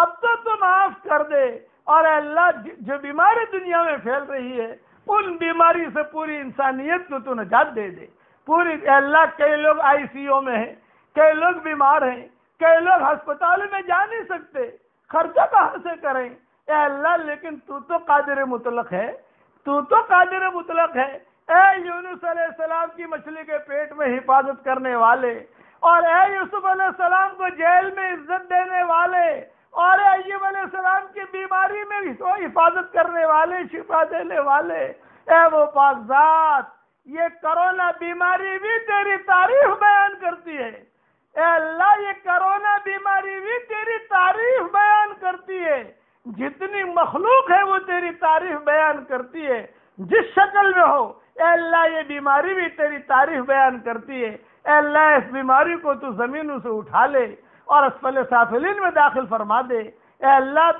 اب تو معاف کر دے۔ اور اے اللہ جو بیماری دنیا میں پھیل رہی ہے ان بیماری سے پوری انسانیت کو تو نجات دے دے۔ پوری اے اللہ کئی لوگ آئی سی یو میں ہیں، کئی لوگ بیمار ہیں، کئی لوگ ہسپتال میں جا نہیں سکتے، خرچہ کہاں سے کریں؟ اے اللہ لیکن تو قادر مطلق ہے، تو قادر مطلق ہے۔ اے یونس علیہ السلام کی مچھلی کے پیٹ میں حفاظت کرنے والے، اور اے یوسف علیہ السلام کو جیل میں عزت دینے والے، اور اے ایوب علیہ السلام کی بیماری میں حفاظت کرنے والے، شفا دینے والے، اے وہ پاک ذات یہ کرونا بیماری بھی تیری تعریف بیان کرتی ہے۔ اے اللہ یہ کرونا بیماری بھی تیری تعریف بیان کرتی ہے، جتنی مخلوق ہے وہ تیری تعریف بیان کرتی ہے، جس شکل میں ہو۔ اے اللہ یہ بیماری بھی تیری تعریف بیان کرتی ہے۔ اے اللہ اس بیماری کو تو زمینوں سے اٹھا لے اور اسفل سافلین میں داخل فرما دے۔ اے اللہ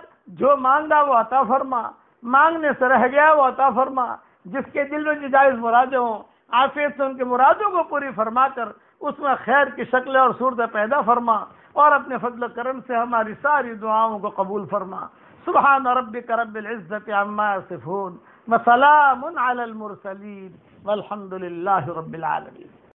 جو مانگا وہ عطا فرما، مانگنے سے رہ گیا وہ عطا فرما، جس کے دل میں جو جائز مرادیں ہوں عافیت سے ان کے مرادوں کو پوری فرما کر اس میں خیر کی شکلیں اور صورتیں پیدا فرما، اور اپنے فضل و کرم سے ہماری ساری دعاؤں کو قبول فرما۔ سبحان ربک رب العزت عما یصفون وسلام علی المرسلین والحمد للہ رب العالمین۔